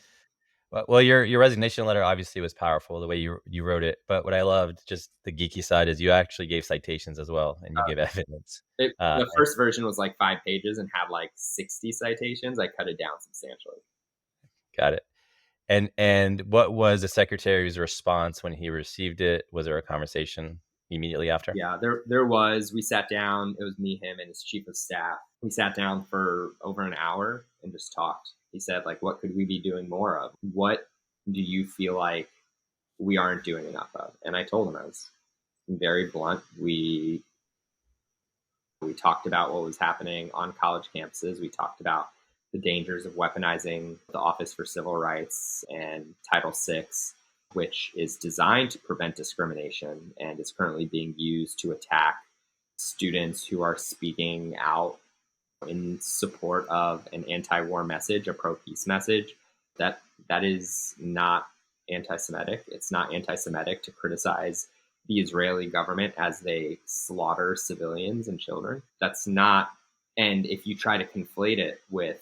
Well, your resignation letter obviously was powerful the way you wrote it. But what I loved, just the geeky side, is you actually gave citations as well, and you gave evidence. The first version was like 5 pages and had like 60 citations. I cut it down substantially. Got it. And what was the secretary's response when he received it? Was there a conversation immediately after? Yeah, there was. We sat down. It was me, him, and his chief of staff. We sat down for over an hour and just talked. He said, like, what could we be doing more of? What do you feel like we aren't doing enough of? And I told him, I was very blunt. We talked about what was happening on college campuses. We talked about the dangers of weaponizing the Office for Civil Rights and Title VI, which is designed to prevent discrimination and is currently being used to attack students who are speaking out in support of an anti-war message, a pro-peace message. That is not anti-Semitic. It's not anti-Semitic to criticize the Israeli government as they slaughter civilians and children. That's not, and if you try to conflate it with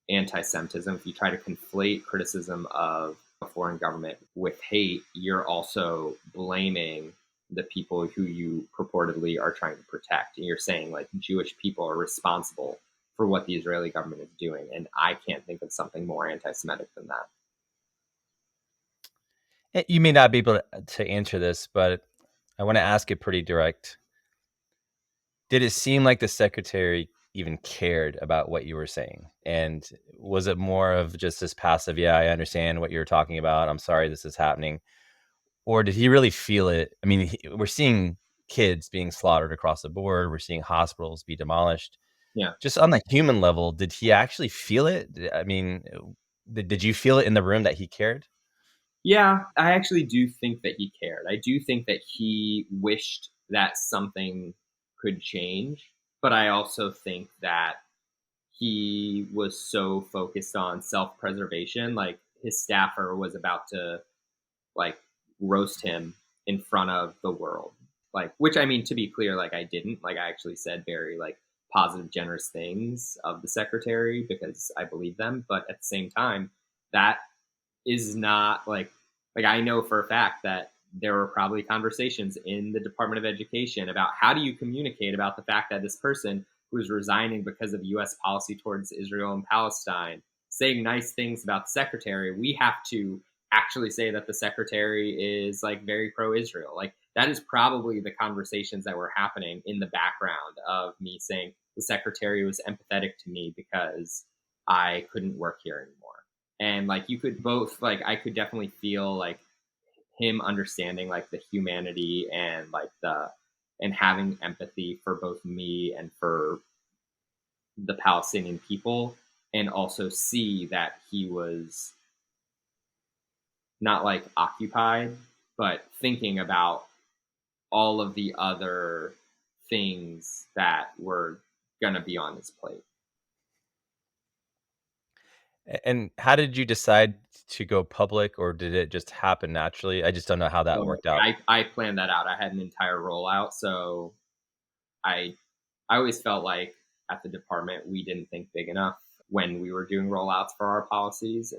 anti-Semitism, if you try to conflate criticism of a foreign government with hate, you're also blaming the people who you purportedly are trying to protect. And you're saying like Jewish people are responsible for what the Israeli government is doing. And I can't think of something more anti-Semitic than that. You may not be able to answer this, but I want to ask it pretty direct. Did it seem like the secretary even cared about what you were saying? And was it more of just this passive, yeah, I understand what you're talking about, I'm sorry this is happening? Or did he really feel it? I mean, we're seeing kids being slaughtered across the board. We're seeing hospitals be demolished. Yeah. Just on the human level, did he actually feel it? I mean, did you feel it in the room that he cared? Yeah, I actually do think that he cared. I do think that he wished that something could change. But I also think that he was so focused on self-preservation, like his staffer was about to like roast him in front of the world. Like, which I mean, to be clear, like I didn't. Like I actually said very like positive, generous things of the secretary because I believe them. But at the same time, that is not like I know for a fact that there were probably conversations in the Department of Education about how do you communicate about the fact that this person who is resigning because of U.S. policy towards Israel and Palestine, saying nice things about the secretary, we have to actually say that the secretary is like very pro-Israel. Like that is probably the conversations that were happening in the background of me saying the secretary was empathetic to me because I couldn't work here anymore. And like you could both, like I could definitely feel like him understanding like the humanity and like and having empathy for both me and for the Palestinian people, and also see that he was not like occupied, but thinking about all of the other things that were going to be on his plate. And how did you decide to go public, or did it just happen naturally? I just don't know how that worked out. I planned that out. I had an entire rollout. So I always felt like at the department, we didn't think big enough when we were doing rollouts for our policies.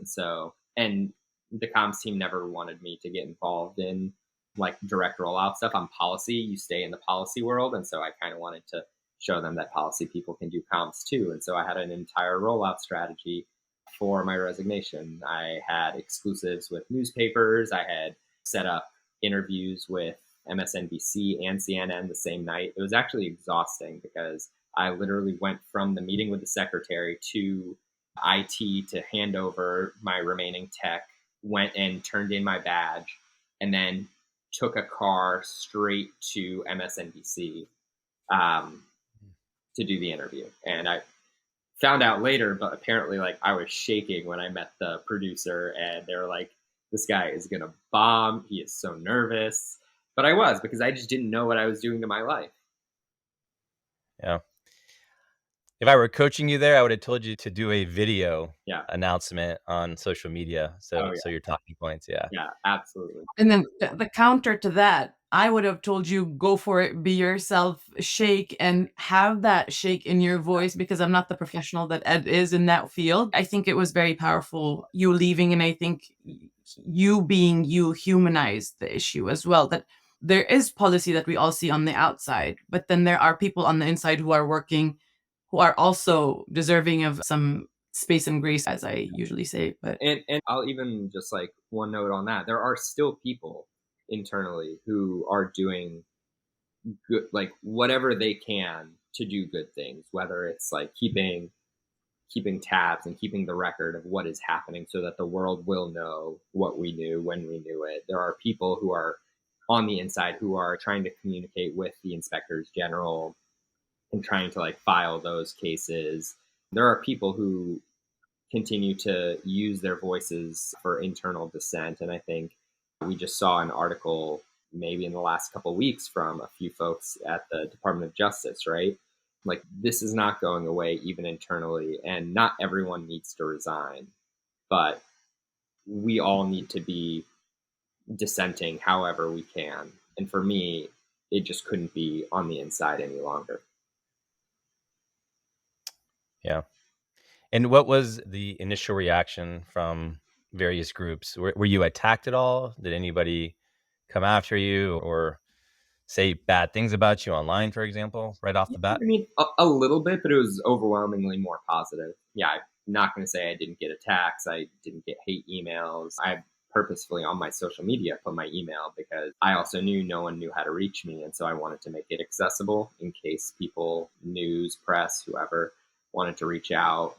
And the comms team never wanted me to get involved in like direct rollout stuff. On policy, you stay in the policy world. And so I kind of wanted to show them that policy people can do comms too. And so I had an entire rollout strategy for my resignation. I had exclusives with newspapers. I had set up interviews with MSNBC and CNN the same night. It was actually exhausting because I literally went from the meeting with the secretary to IT to hand over my remaining tech, went and turned in my badge, and then took a car straight to MSNBC to do the interview. And I found out later, but apparently like I was shaking when I met the producer, and they were like, this guy is going to bomb. He is so nervous. But I was, because I just didn't know what I was doing to my life. Yeah. If I were coaching you there, I would have told you to do a video Yeah. announcement on social media. So, Oh, yeah. so your talking points. Yeah. Yeah, absolutely. And then the counter to that, I would have told you, go for it, be yourself, shake, and have that shake in your voice, because I'm not the professional that Ed is in that field. I think it was very powerful, you leaving, and I think you being you humanized the issue as well. That there is policy that we all see on the outside, but then there are people on the inside who are working, who are also deserving of some space and grace, as I usually say. But And I'll even just like one note on that. There are still people internally who are doing good, like whatever they can to do good things, whether it's like keeping tabs and keeping the record of what is happening so that the world will know what we knew when we knew it. There are people who are on the inside who are trying to communicate with the inspectors general and trying to like file those cases. There are people who continue to use their voices for internal dissent. And I think we just saw an article maybe in the last couple of weeks from a few folks at the Department of Justice, right? Like, this is not going away even internally, and not everyone needs to resign, but we all need to be dissenting however we can. And for me, it just couldn't be on the inside any longer. Yeah. And what was the initial reaction from various groups? Were you attacked at all? Did anybody come after you or say bad things about you online, for example, right off the bat? I mean, a little bit, but it was overwhelmingly more positive. Yeah, I'm not going to say I didn't get attacks. I didn't get hate emails. I purposefully on my social media put my email because I also knew no one knew how to reach me. And so I wanted to make it accessible in case people, news, press, whoever wanted to reach out.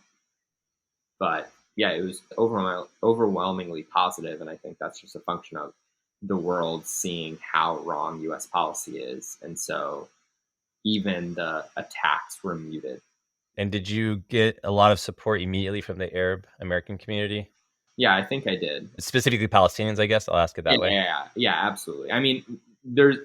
But yeah, it was overwhelmingly positive. And I think that's just a function of the world seeing how wrong US policy is. And so even the attacks were muted. And did you get a lot of support immediately from the Arab American community? Yeah, I think I did. Specifically Palestinians, I guess. I'll ask it that way. Yeah, absolutely. I mean, there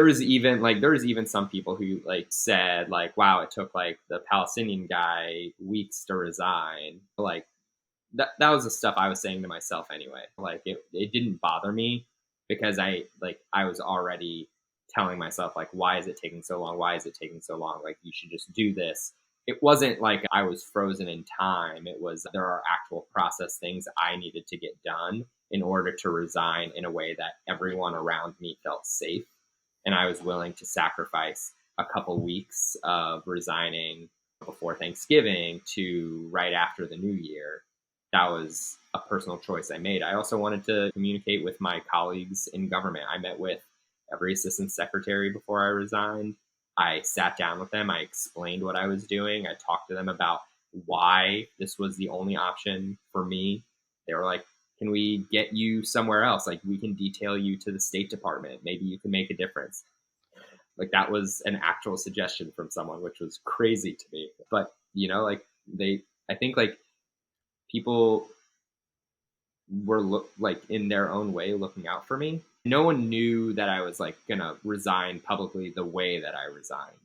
was even some people who like said like, wow, it took like the Palestinian guy weeks to resign. Like that was the stuff I was saying to myself anyway. Like it didn't bother me because I was already telling myself like, why is it taking so long? Why is it taking so long? Like, you should just do this. It wasn't like I was frozen in time. It was, there are actual process things I needed to get done in order to resign in a way that everyone around me felt safe. And I was willing to sacrifice a couple weeks of resigning before Thanksgiving to right after the new year. That was a personal choice I made. I also wanted to communicate with my colleagues in government. I met with every assistant secretary before I resigned. I sat down with them. I explained what I was doing. I talked to them about why this was the only option for me. They were like, can we get you somewhere else? Like, we can detail you to the State Department. Maybe you can make a difference. Like, that was an actual suggestion from someone, which was crazy to me. But, you know, like I think like people were like in their own way looking out for me. No one knew that I was like gonna resign publicly the way that I resigned.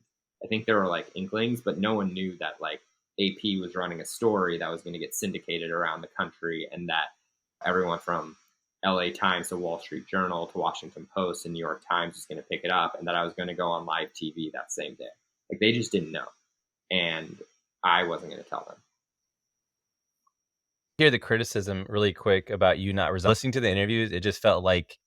I think there were like inklings, but no one knew that like AP was running a story that was going to get syndicated around the country, and that everyone from LA Times to Wall Street Journal to Washington Post and New York Times was going to pick it up, and that I was going to go on live TV that same day. Like, they just didn't know, and I wasn't going to tell them. Hear the criticism really quick about you not resigning. Listening to the interviews, it just felt like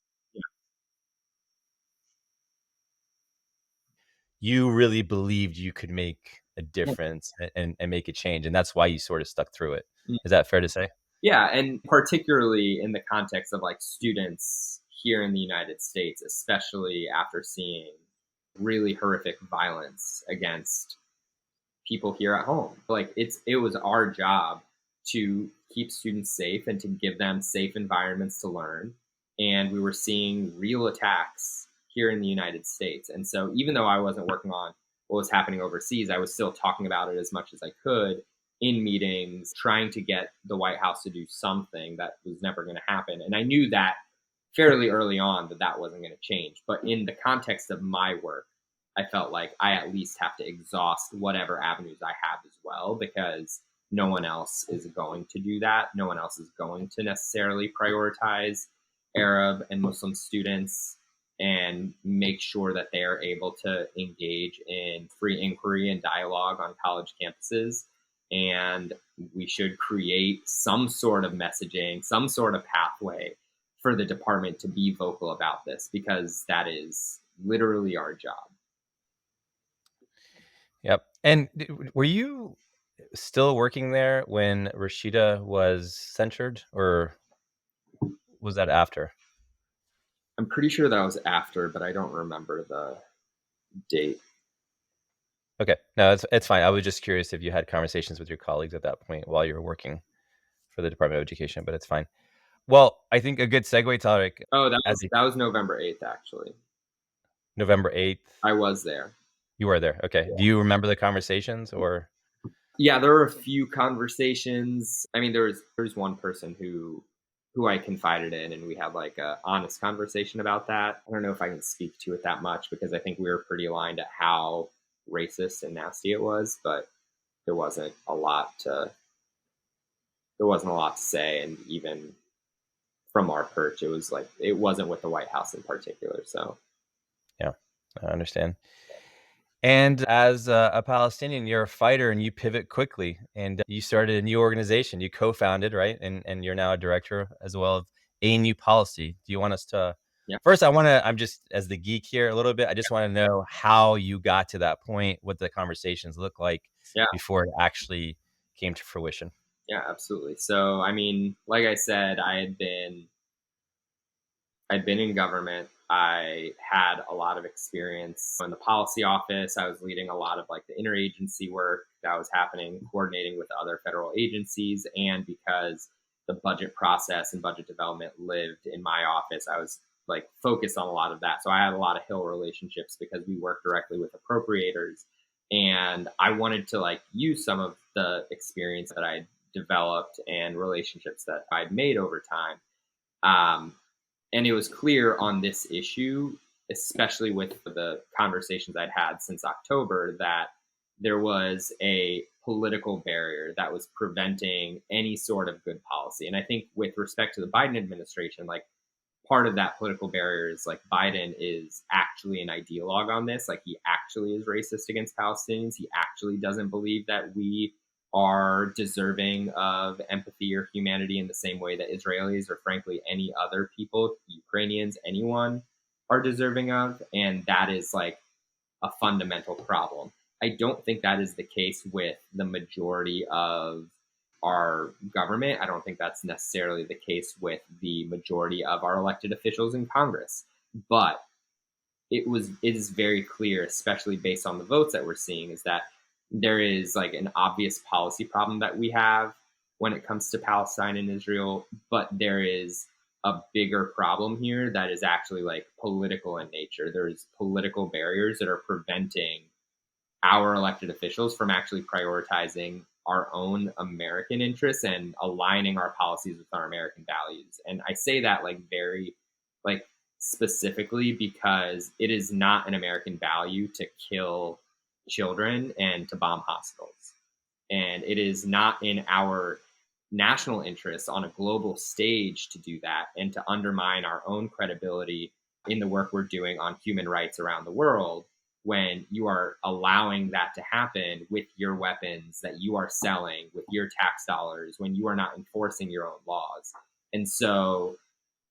you really believed you could make a difference and make a change. And that's why you sort of stuck through it. Is that fair to say? Yeah. And particularly in the context of like students here in the United States, especially after seeing really horrific violence against people here at home. Like, it was our job to keep students safe and to give them safe environments to learn. And we were seeing real attacks here in the United States. And so even though I wasn't working on what was happening overseas, I was still talking about it as much as I could in meetings, trying to get the White House to do something that was never going to happen. And I knew that fairly early on that wasn't going to change. But in the context of my work, I felt like I at least have to exhaust whatever avenues I have as well, because no one else is going to do that. No one else is going to necessarily prioritize Arab and Muslim students and make sure that they are able to engage in free inquiry and dialogue on college campuses. And we should create some sort of messaging, some sort of pathway for the department to be vocal about this, because that is literally our job. Yep. And were you still working there when Rashida was censured, or was that after? I'm pretty sure that was after, but I don't remember the date. Okay. No, it's fine. I was just curious if you had conversations with your colleagues at that point while you were working for the Department of Education, but it's fine. Well, I think a good segue, Tariq. Oh, that was November 8th, actually. November 8th. I was there. You were there. Okay. Yeah. Do you remember the conversations, or? Yeah, there were a few conversations. I mean, there was one person who I confided in, and we had like a honest conversation about that. I don't know if I can speak to it that much, because I think we were pretty aligned at how racist and nasty it was, but there wasn't a lot to say. And even from our perch, it was like, it wasn't with the White House in particular. So yeah, I understand. And as a Palestinian, you're a fighter, and you pivot quickly, and you started a new organization. You co-founded, right? And you're now a director as well of ANU Policy. Do you want us to? Yeah. First, I'm just, as the geek here a little bit, I just want to know how you got to that point, what the conversations look like before it actually came to fruition. Yeah, absolutely. So, I mean, like I said, I'd been in government. I had a lot of experience in the policy office. I was leading a lot of like the interagency work that was happening, coordinating with other federal agencies. And because the budget process and budget development lived in my office, I was like focused on a lot of that. So I had a lot of Hill relationships because we worked directly with appropriators. And I wanted to like use some of the experience that I developed and relationships that I'd made over time. And it was clear on this issue, especially with the conversations I'd had since October, that there was a political barrier that was preventing any sort of good policy. And I think with respect to the Biden administration, like part of that political barrier is like Biden is actually an ideologue on this. Like he actually is racist against Palestinians. He actually doesn't believe that we are deserving of empathy or humanity in the same way that Israelis or frankly any other people, Ukrainians, anyone are deserving of. And that is like a fundamental problem. I don't think that is the case with the majority of our government. I don't think that's necessarily the case with the majority of our elected officials in Congress. But it is very clear, especially based on the votes that we're seeing, is that there is like an obvious policy problem that we have when it comes to Palestine and Israel, but there is a bigger problem here that is actually like political in nature. There's political barriers that are preventing our elected officials from actually prioritizing our own American interests and aligning our policies with our American values. And I say that like very like specifically because it is not an American value to kill children and to bomb hospitals. And it is not in our national interests on a global stage to do that and to undermine our own credibility in the work we're doing on human rights around the world when you are allowing that to happen with your weapons that you are selling with your tax dollars, when you are not enforcing your own laws. And so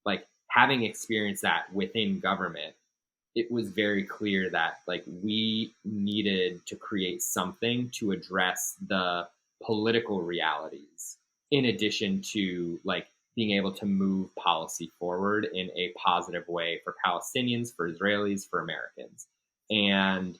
like having experienced that within government, it was very clear that like we needed to create something to address the political realities in addition to like being able to move policy forward in a positive way for Palestinians, for Israelis, for Americans. And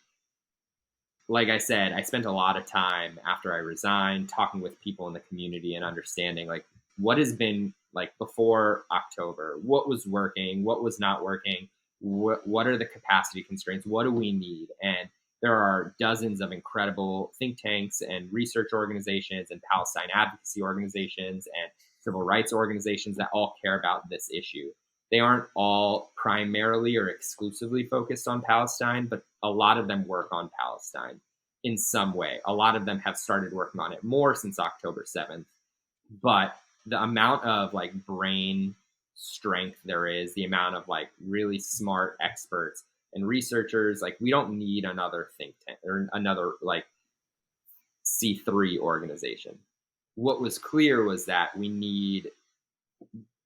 like I said, I spent a lot of time after I resigned talking with people in the community and understanding like what has been like before October, what was working, what was not working, what are the capacity constraints, what do we need? And there are dozens of incredible think tanks and research organizations and Palestine advocacy organizations and civil rights organizations that all care about this issue. They aren't all primarily or exclusively focused on Palestine, but a lot of them work on Palestine in some way. A lot of them have started working on it more since October 7th. But the amount of like brain strength there is, the amount of like really smart experts and researchers, like we don't need another think tank or another like C3 organization. What was clear was that we need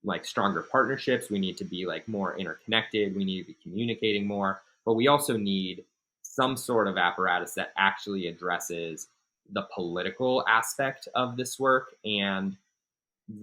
like stronger partnerships. We need to be like more interconnected. We need to be communicating more, but we also need some sort of apparatus that actually addresses the political aspect of this work. And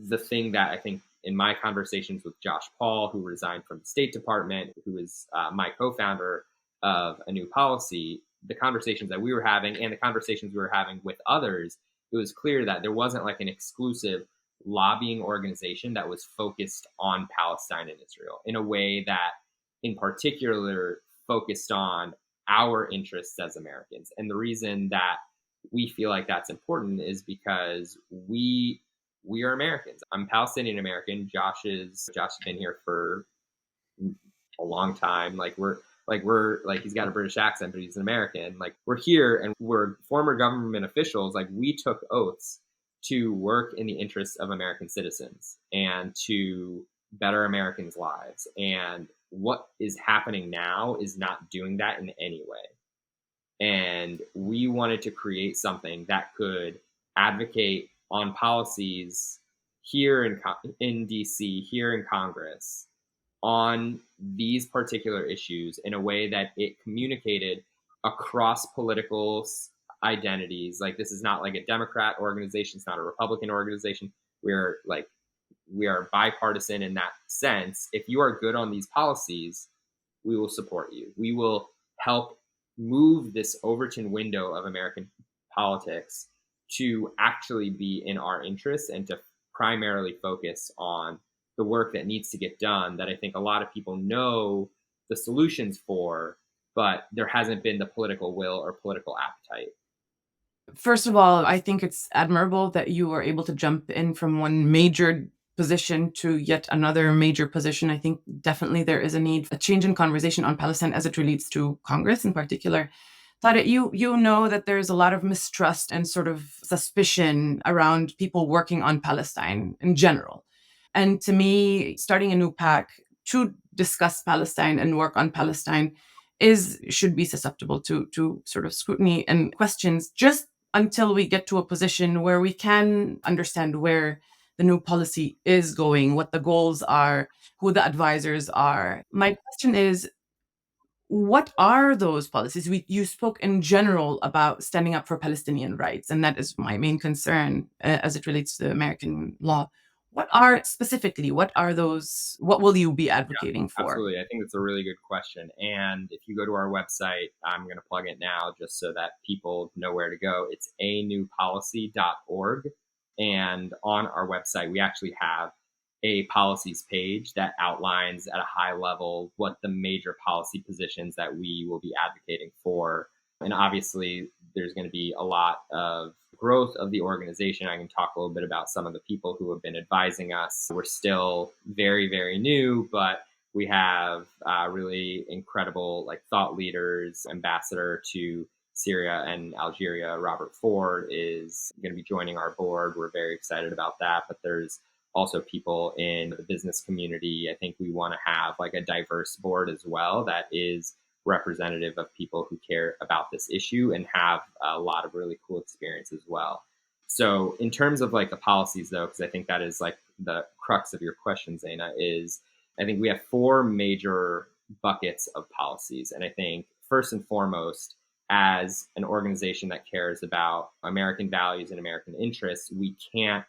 the thing that I think in my conversations with Josh Paul, who resigned from the State Department, who is my co-founder of A New Policy, the conversations that we were having and the conversations we were having with others, it was clear that there wasn't like an exclusive lobbying organization that was focused on Palestine and Israel in a way that in particular focused on our interests as Americans. And the reason that we feel like that's important is because we are Americans. I'm Palestinian American. Josh has been here for a long time. We're he's got a British accent, but he's an American. Like we're here and we're former government officials. Like we took oaths to work in the interests of American citizens and to better Americans' lives. And what is happening now is not doing that in any way. And we wanted to create something that could advocate on policies here in DC, here in Congress, on these particular issues in a way that it communicated across political identities. Like this is not like a Democrat organization, it's not a Republican organization. We are bipartisan in that sense. If you are good on these policies, we will support you. We will help move this Overton window of American politics to actually be in our interests and to primarily focus on the work that needs to get done that I think a lot of people know the solutions for, but there hasn't been the political will or political appetite. First of all, I think it's admirable that you were able to jump in from one major position to yet another major position. I think definitely there is a change in conversation on Palestine as it relates to Congress in particular. Tariq, you know that there's a lot of mistrust and sort of suspicion around people working on Palestine in general. And to me, starting a new PAC to discuss Palestine and work on Palestine should be susceptible to sort of scrutiny and questions just until we get to a position where we can understand where the new policy is going, what the goals are, who the advisors are. My question is, what are those policies? You spoke in general about standing up for Palestinian rights, and that is my main concern as it relates to American law. What are those? What will you be advocating for? Absolutely. I think that's a really good question. And if you go to our website, I'm going to plug it now just so that people know where to go. It's anewpolicy.org. And on our website, we actually have a policies page that outlines at a high level what the major policy positions that we will be advocating for. And obviously, there's going to be a lot of growth of the organization. I can talk a little bit about some of the people who have been advising us. We're still very, very new, but we have really incredible thought leaders. Ambassador to Syria and Algeria, Robert Ford, is going to be joining our board. We're very excited about that. But there's also people in the business community. I think we want to have a diverse board as well that is representative of people who care about this issue and have a lot of really cool experience as well. So in terms of the policies though, because I think that is the crux of your question, Zeina, is I think we have four major buckets of policies. And I think first and foremost, as an organization that cares about American values and American interests, we can't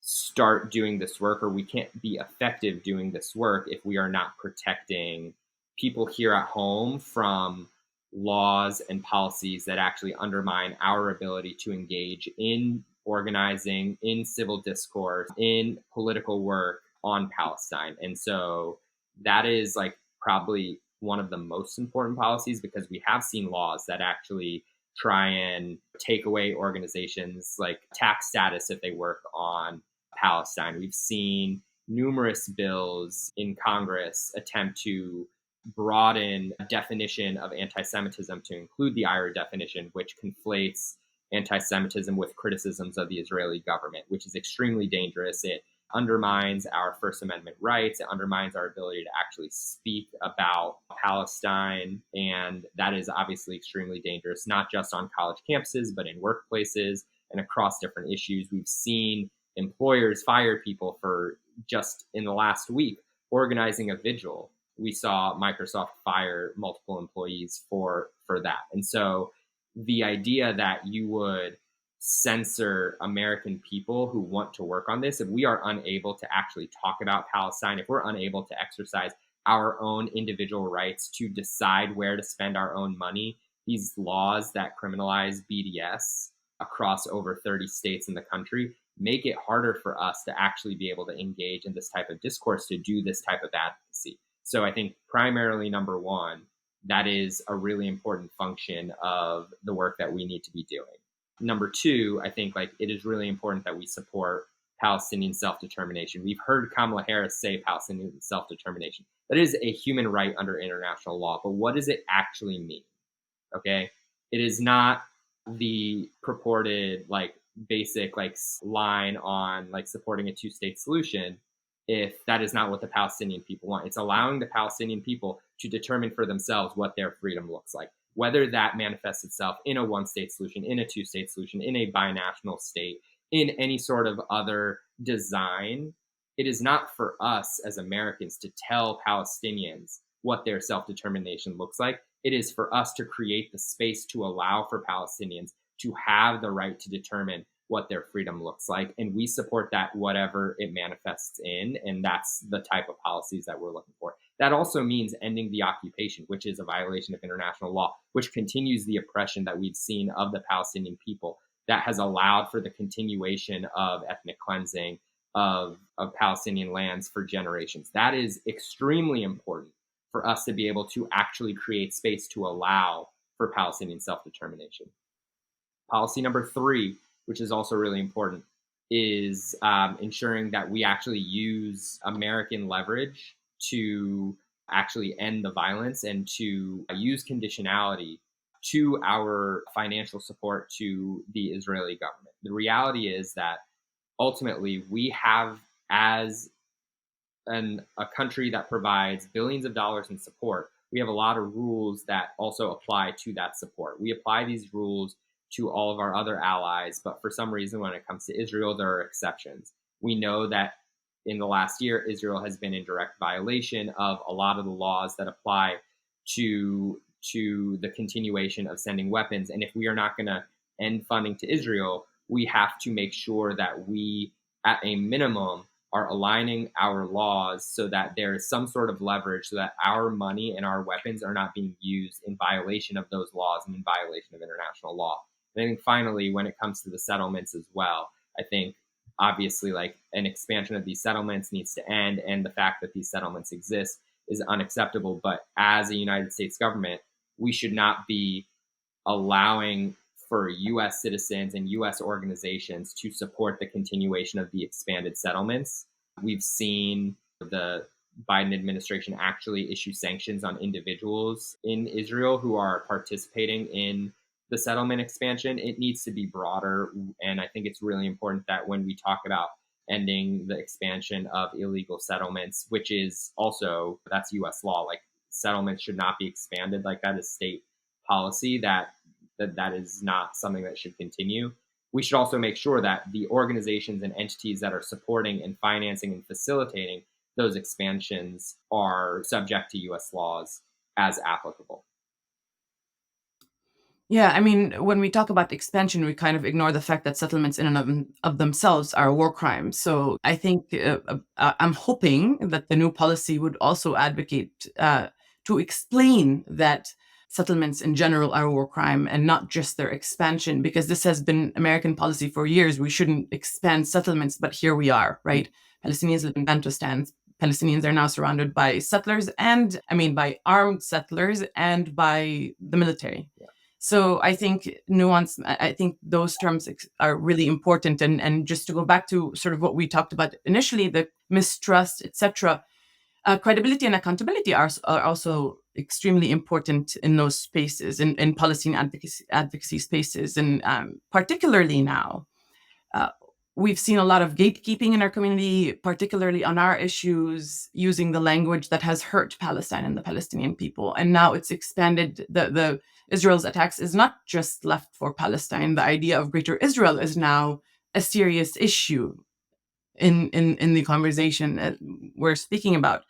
start doing this work, or we can't be effective doing this work if we are not protecting people here at home from laws and policies that actually undermine our ability to engage in organizing, in civil discourse, in political work on Palestine. And so that is probably one of the most important policies, because we have seen laws that actually try and take away organizations tax status if they work on Palestine. We've seen numerous bills in Congress attempt to broaden a definition of anti-Semitism to include the IRA definition, which conflates anti-Semitism with criticisms of the Israeli government, which is extremely dangerous. It undermines our First Amendment rights. It undermines our ability to actually speak about Palestine. And that is obviously extremely dangerous, not just on college campuses, but in workplaces and across different issues. We've seen employers fire people for, just in the last week, organizing a vigil. We saw Microsoft fire multiple employees for that. And so the idea that you would censor American people who want to work on this, if we are unable to actually talk about Palestine, if we're unable to exercise our own individual rights to decide where to spend our own money, these laws that criminalize BDS across over 30 states in the country make it harder for us to actually be able to engage in this type of discourse, to do this type of advocacy. So I think primarily, number one, that is a really important function of the work that we need to be doing. Number two, I think it is really important that we support Palestinian self-determination. We've heard Kamala Harris say Palestinian self-determination. That is a human right under international law, but what does it actually mean? Okay, it is not the purported basic line on supporting a two-state solution if that is not what the Palestinian people want. It's allowing the Palestinian people to determine for themselves what their freedom looks like, whether that manifests itself in a one-state solution, in a two-state solution, in a binational state, in any sort of other design. It is not for us as Americans to tell Palestinians what their self-determination looks like. It is for us to create the space to allow for Palestinians to have the right to determine what their freedom looks like. And we support that, whatever it manifests in. And that's the type of policies that we're looking for. That also means ending the occupation, which is a violation of international law, which continues the oppression that we've seen of the Palestinian people, that has allowed for the continuation of ethnic cleansing of Palestinian lands for generations. That is extremely important for us to be able to actually create space to allow for Palestinian self-determination. Policy number three, which is also really important, is ensuring that we actually use American leverage to actually end the violence and to use conditionality to our financial support to the Israeli government. The reality is that ultimately we have, as a country that provides billions of dollars in support, we have a lot of rules that also apply to that support. We apply these rules to all of our other allies, but for some reason, when it comes to Israel, there are exceptions. We know that in the last year, Israel has been in direct violation of a lot of the laws that apply to the continuation of sending weapons. And if we are not going to end funding to Israel, we have to make sure that we, at a minimum, are aligning our laws so that there is some sort of leverage so that our money and our weapons are not being used in violation of those laws and in violation of international law. And I think finally, when it comes to the settlements as well, I think obviously an expansion of these settlements needs to end, and the fact that these settlements exist is unacceptable. But as a United States government, we should not be allowing for U.S. citizens and U.S. organizations to support the continuation of the expanded settlements. We've seen the Biden administration actually issue sanctions on individuals in Israel who are participating in the settlement expansion. It needs to be broader. And I think it's really important that when we talk about ending the expansion of illegal settlements, which is also, that's U.S. law, settlements should not be expanded. That is state policy, that is not something that should continue. We should also make sure that the organizations and entities that are supporting and financing and facilitating those expansions are subject to U.S. laws as applicable. Yeah, I mean, when we talk about expansion, we kind of ignore the fact that settlements in and of themselves are war crimes. So I think I'm hoping that the new policy would also advocate to explain that settlements in general are a war crime and not just their expansion, because this has been American policy for years. We shouldn't expand settlements, but here we are, right? Palestinians live in Bantustans. Palestinians are now surrounded by settlers by armed settlers and by the military. Yeah. So I think I think those terms are really important. And just to go back to sort of what we talked about initially, the mistrust, etc. Credibility and accountability are also extremely important in those spaces, in Palestinian advocacy spaces, and particularly now. We've seen a lot of gatekeeping in our community, particularly on our issues, using the language that has hurt Palestine and the Palestinian people. And now it's expanded. The Israel's attacks is not just left for Palestine. The idea of Greater Israel is now a serious issue in the conversation that we're speaking about.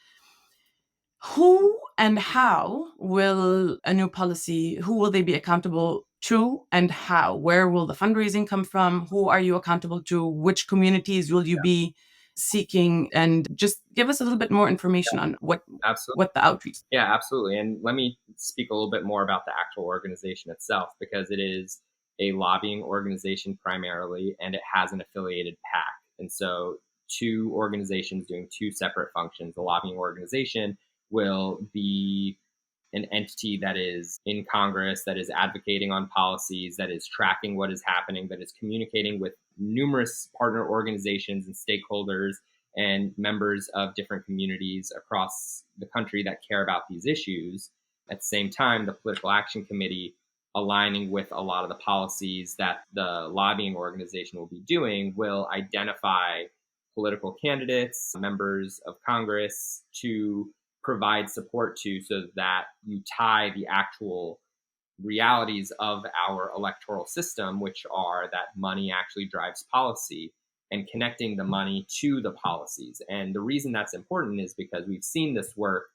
Who and how will a new policy, who will they be accountable to, and how? Where will the fundraising come from? Who are you accountable to? Which communities will you be seeking? And just give us a little bit more information on what the outreach. Yeah, absolutely. And let me speak a little bit more about the actual organization itself, because it is a lobbying organization primarily, and it has an affiliated PAC. And so two organizations doing two separate functions. The lobbying organization will be an entity that is in Congress, that is advocating on policies, that is tracking what is happening, that is communicating with numerous partner organizations and stakeholders and members of different communities across the country that care about these issues. At the same time, the Political Action Committee, aligning with a lot of the policies that the lobbying organization will be doing, will identify political candidates, members of Congress to provide support to, so that you tie the actual realities of our electoral system, which are that money actually drives policy, and connecting the money to the policies. And the reason that's important is because we've seen this work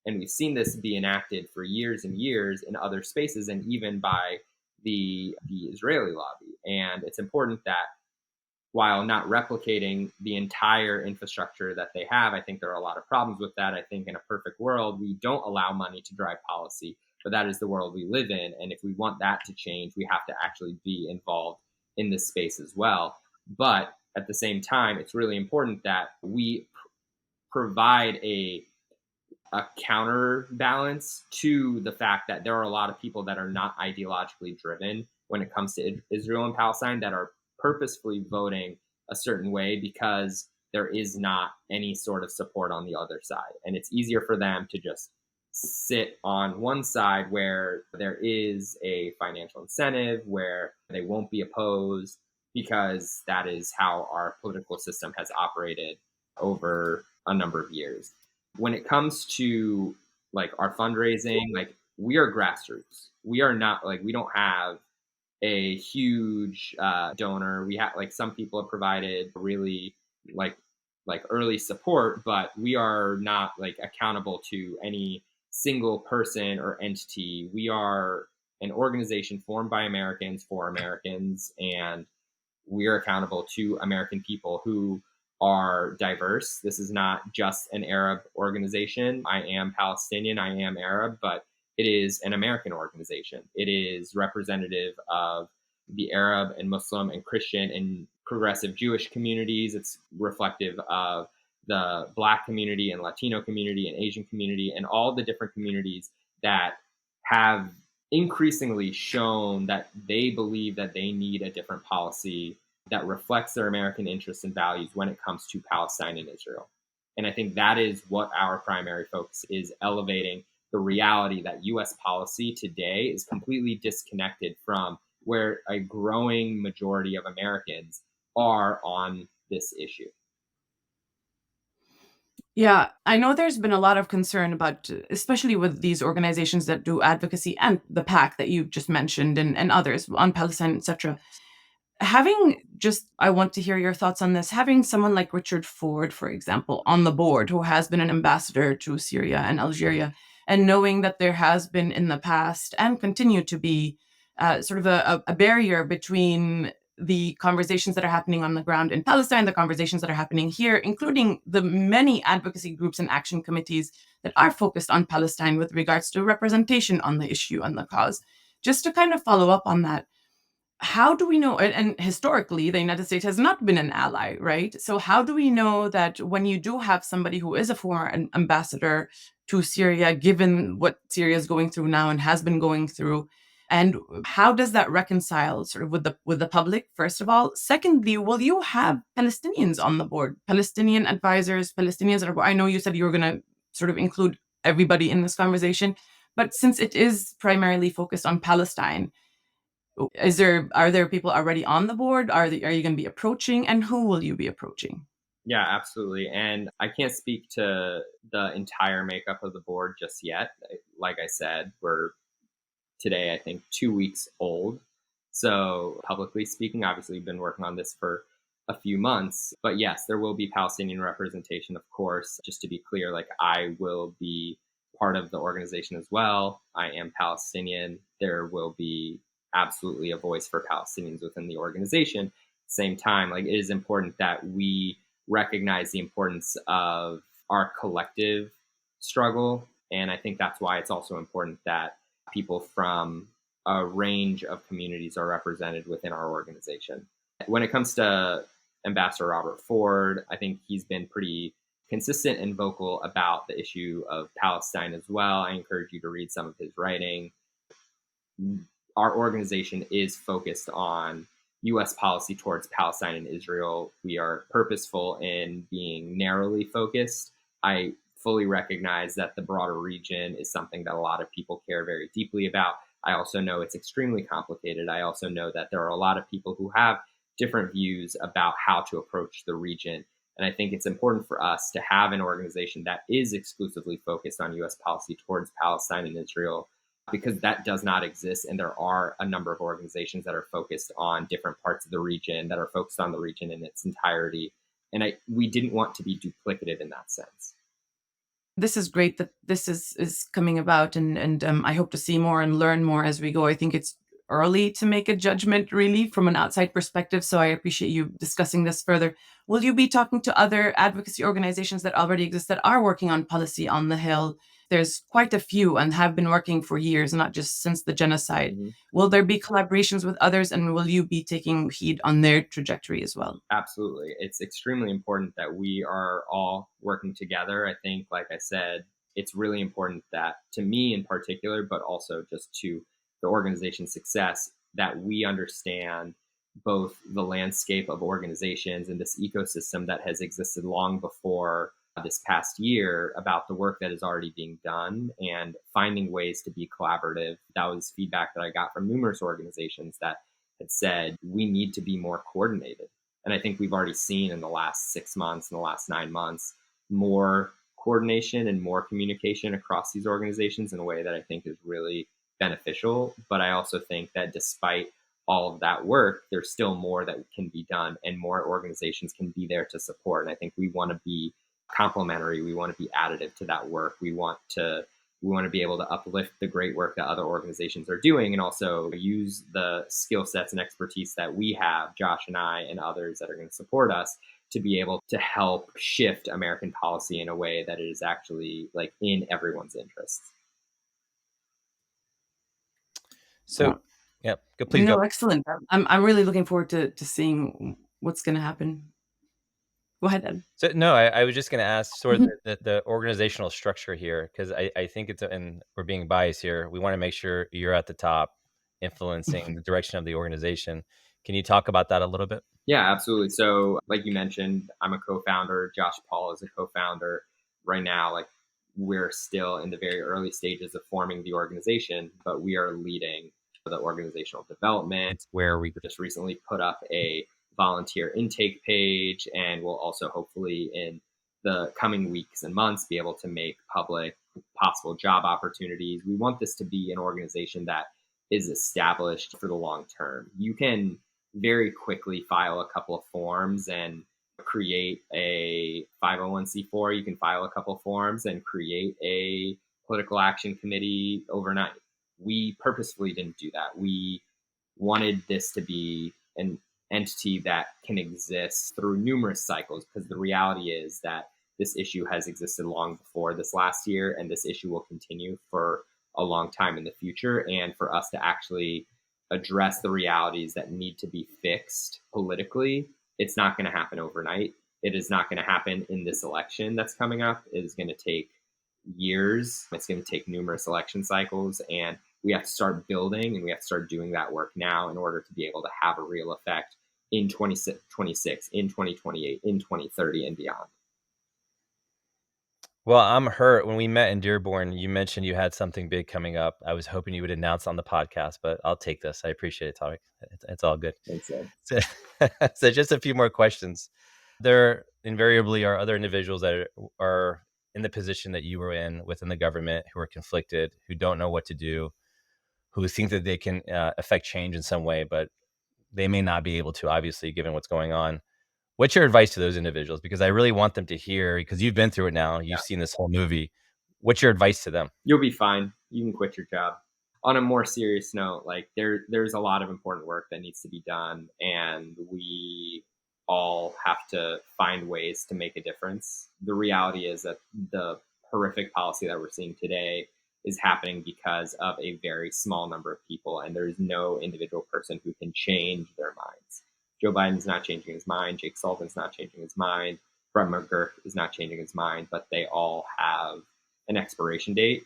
and we've seen this be enacted for years and years in other spaces, and even by the Israeli lobby. And it's important that while not replicating the entire infrastructure that they have, I think there are a lot of problems with that. I think in a perfect world, we don't allow money to drive policy, but that is the world we live in. And if we want that to change, we have to actually be involved in this space as well. But at the same time, it's really important that we provide a counterbalance to the fact that there are a lot of people that are not ideologically driven when it comes to Israel and Palestine, that are purposefully voting a certain way because there is not any sort of support on the other side. And it's easier for them to just sit on one side where there is a financial incentive, where they won't be opposed, because that is how our political system has operated over a number of years. When it comes to like our fundraising, like we are grassroots. We are not like, we don't have a huge donor. We have, like, some people have provided really like early support, but we are not like accountable to any single person or entity. We are an organization formed by Americans for Americans, and we are accountable to American people who are diverse. This is not just an Arab organization. I am Palestinian, I am Arab, but it is an American organization. It is representative of the Arab and Muslim and Christian and progressive Jewish communities. It's reflective of the Black community and Latino community and Asian community and all the different communities that have increasingly shown that they believe that they need a different policy that reflects their American interests and values when it comes to Palestine and Israel. And I think that is what our primary focus is, elevating the reality that U.S. policy today is completely disconnected from where a growing majority of Americans are on this issue. Yeah, I know there's been a lot of concern about, especially with these organizations that do advocacy and the PAC that you just mentioned, and others on Palestine, etc. I want to hear your thoughts on this. Having someone like Richard Ford, for example, on the board, who has been an ambassador to Syria and Algeria, and knowing that there has been in the past and continue to be sort of a barrier between the conversations that are happening on the ground in Palestine, the conversations that are happening here, including the many advocacy groups and action committees that are focused on Palestine with regards to representation on the issue and the cause. Just to kind of follow up on that, how do we know, and historically, the United States has not been an ally, right? So how do we know that when you do have somebody who is a former ambassador to Syria, given what Syria is going through now and has been going through, And how does that reconcile sort of with the public, first of all? Secondly, will you have Palestinians on the board, Palestinian advisors, Palestinians? I know you said you were going to sort of include everybody in this conversation, but since it is primarily focused on Palestine, are there people already on the board? Are you going to be approaching, and who will you be approaching? Yeah, absolutely. And I can't speak to the entire makeup of the board just yet. Like I said, we're today, I think, 2 weeks old. So publicly speaking, obviously we've been working on this for a few months, but yes, there will be Palestinian representation, of course. Just to be clear, like, I will be part of the organization as well. I am Palestinian. There will be absolutely a voice for Palestinians within the organization. Same time, like, it is important that we recognize the importance of our collective struggle. And I think that's why it's also important that people from a range of communities are represented within our organization. When it comes to Ambassador Robert Ford, I think he's been pretty consistent and vocal about the issue of Palestine as well. I encourage you to read some of his writing. Our organization is focused on U.S. policy towards Palestine and Israel. We are purposeful in being narrowly focused. I fully recognize that the broader region is something that a lot of people care very deeply about. I also know it's extremely complicated. I also know that there are a lot of people who have different views about how to approach the region. And I think it's important for us to have an organization that is exclusively focused on U.S. policy towards Palestine and Israel, because that does not exist. And there are a number of organizations that are focused on different parts of the region, that are focused on the region in its entirety. And we didn't want to be duplicative in that sense. This is great that this is coming about, and I hope to see more and learn more as we go. I think it's early to make a judgment, really, from an outside perspective, so I appreciate you discussing this further. Will you be talking to other advocacy organizations that already exist that are working on policy on the Hill? There's quite a few and have been working for years, not just since the genocide. Mm-hmm. Will there be collaborations with others, and will you be taking heed on their trajectory as well? Absolutely. It's extremely important that we are all working together. I think, like I said, it's really important that, to me in particular, but also just to the organization's success, that we understand both the landscape of organizations and this ecosystem that has existed long before this past year, about the work that is already being done and finding ways to be collaborative. That was feedback that I got from numerous organizations that had said we need to be more coordinated. And I think we've already seen in the last 6 months, in the last 9 months, more coordination and more communication across these organizations in a way that I think is really beneficial. But I also think that despite all of that work, there's still more that can be done, and more organizations can be there to support. And I think we want to be complementary. We want to be additive to that work. We want to be able to uplift the great work that other organizations are doing, and also use the skill sets and expertise that we have, Josh and I and others that are going to support us, to be able to help shift American policy in a way that it is actually, like, in everyone's interests. So, yeah, please go. Excellent. I'm really looking forward to seeing what's going to happen. Go ahead, Ed. So no, I was just going to ask sort of the organizational structure here, because I think and we're being biased here. We want to make sure you're at the top, influencing the direction of the organization. Can you talk about that a little bit? Yeah, absolutely. So, like you mentioned, I'm a co-founder. Josh Paul is a co-founder. Right now, like, we're still in the very early stages of forming the organization, but we are leading the organizational development, where we just recently put up a volunteer intake page, and we'll also hopefully in the coming weeks and months be able to make public possible job opportunities. We want this to be an organization that is established for the long term. You can very quickly file a couple of forms and create a 501c4. You can file a couple of forms and create a political action committee overnight. We purposefully didn't do that. We wanted this to be an entity that can exist through numerous cycles, because the reality is that this issue has existed long before this last year, and this issue will continue for a long time in the future. And for us to actually address the realities that need to be fixed politically, it's not going to happen overnight. It is not going to happen in this election that's coming up. It is going to take years. It's going to take numerous election cycles. And we have to start building, and we have to start doing that work now in order to be able to have a real effect in 2026, in 2028, in 2030, and beyond. Well, I'm hurt. When we met in Dearborn, you mentioned you had something big coming up. I was hoping you would announce on the podcast, but I'll take this. I appreciate it, Tariq. It's all good. Thanks, Ed. So just a few more questions. There invariably are other individuals that are in the position that you were in within the government, who are conflicted, who don't know what to do, who think that they can affect change in some way, but they may not be able to, obviously, given what's going on. What's your advice to those individuals? Because I really want them to hear, because you've been through it now. You've seen this whole movie. What's your advice to them? You'll be fine. You can quit your job. On a more serious note, like there's a lot of important work that needs to be done, and we all have to find ways to make a difference. The reality is that the horrific policy that we're seeing today is happening because of a very small number of people, and there's no individual person who can change their minds. Joe Biden's not changing his mind. Jake Sullivan's not changing his mind. Brett McGurk is not changing his mind, but they all have an expiration date.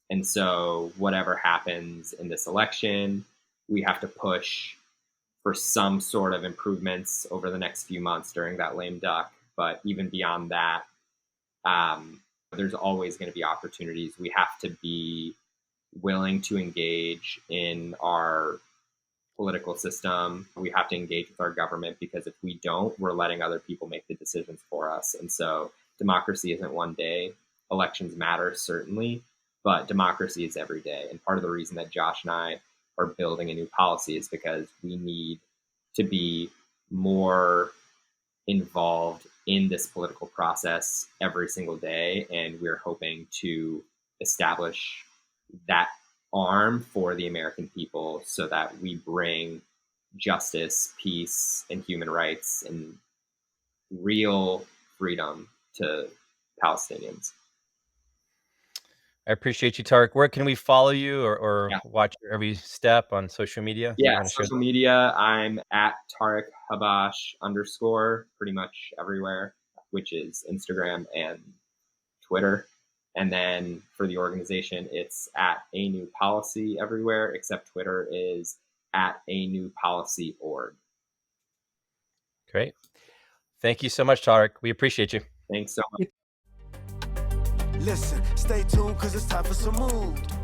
And so whatever happens in this election, we have to push for some sort of improvements over the next few months during that lame duck. But even beyond that, there's always going to be opportunities. We have to be willing to engage in our political system. We have to engage with our government, because if we don't, we're letting other people make the decisions for us. And so democracy isn't one day. Elections matter, certainly, but democracy is every day. And part of the reason that Josh and I are building a new policy is because we need to be more involved in this political process every single day. And we're hoping to establish that arm for the American people so that we bring justice, peace, and human rights and real freedom to Palestinians. I appreciate you, Tariq. Where can we follow you or watch your every step on social media? Yeah, social media, I'm at Tariq Habash _ pretty much everywhere, which is Instagram and Twitter. And then for the organization, it's at A New Policy everywhere, except Twitter is at A New Policy org. Great. Thank you so much, Tariq. We appreciate you. Thanks so much. Listen, stay tuned, cause it's time for Sumud.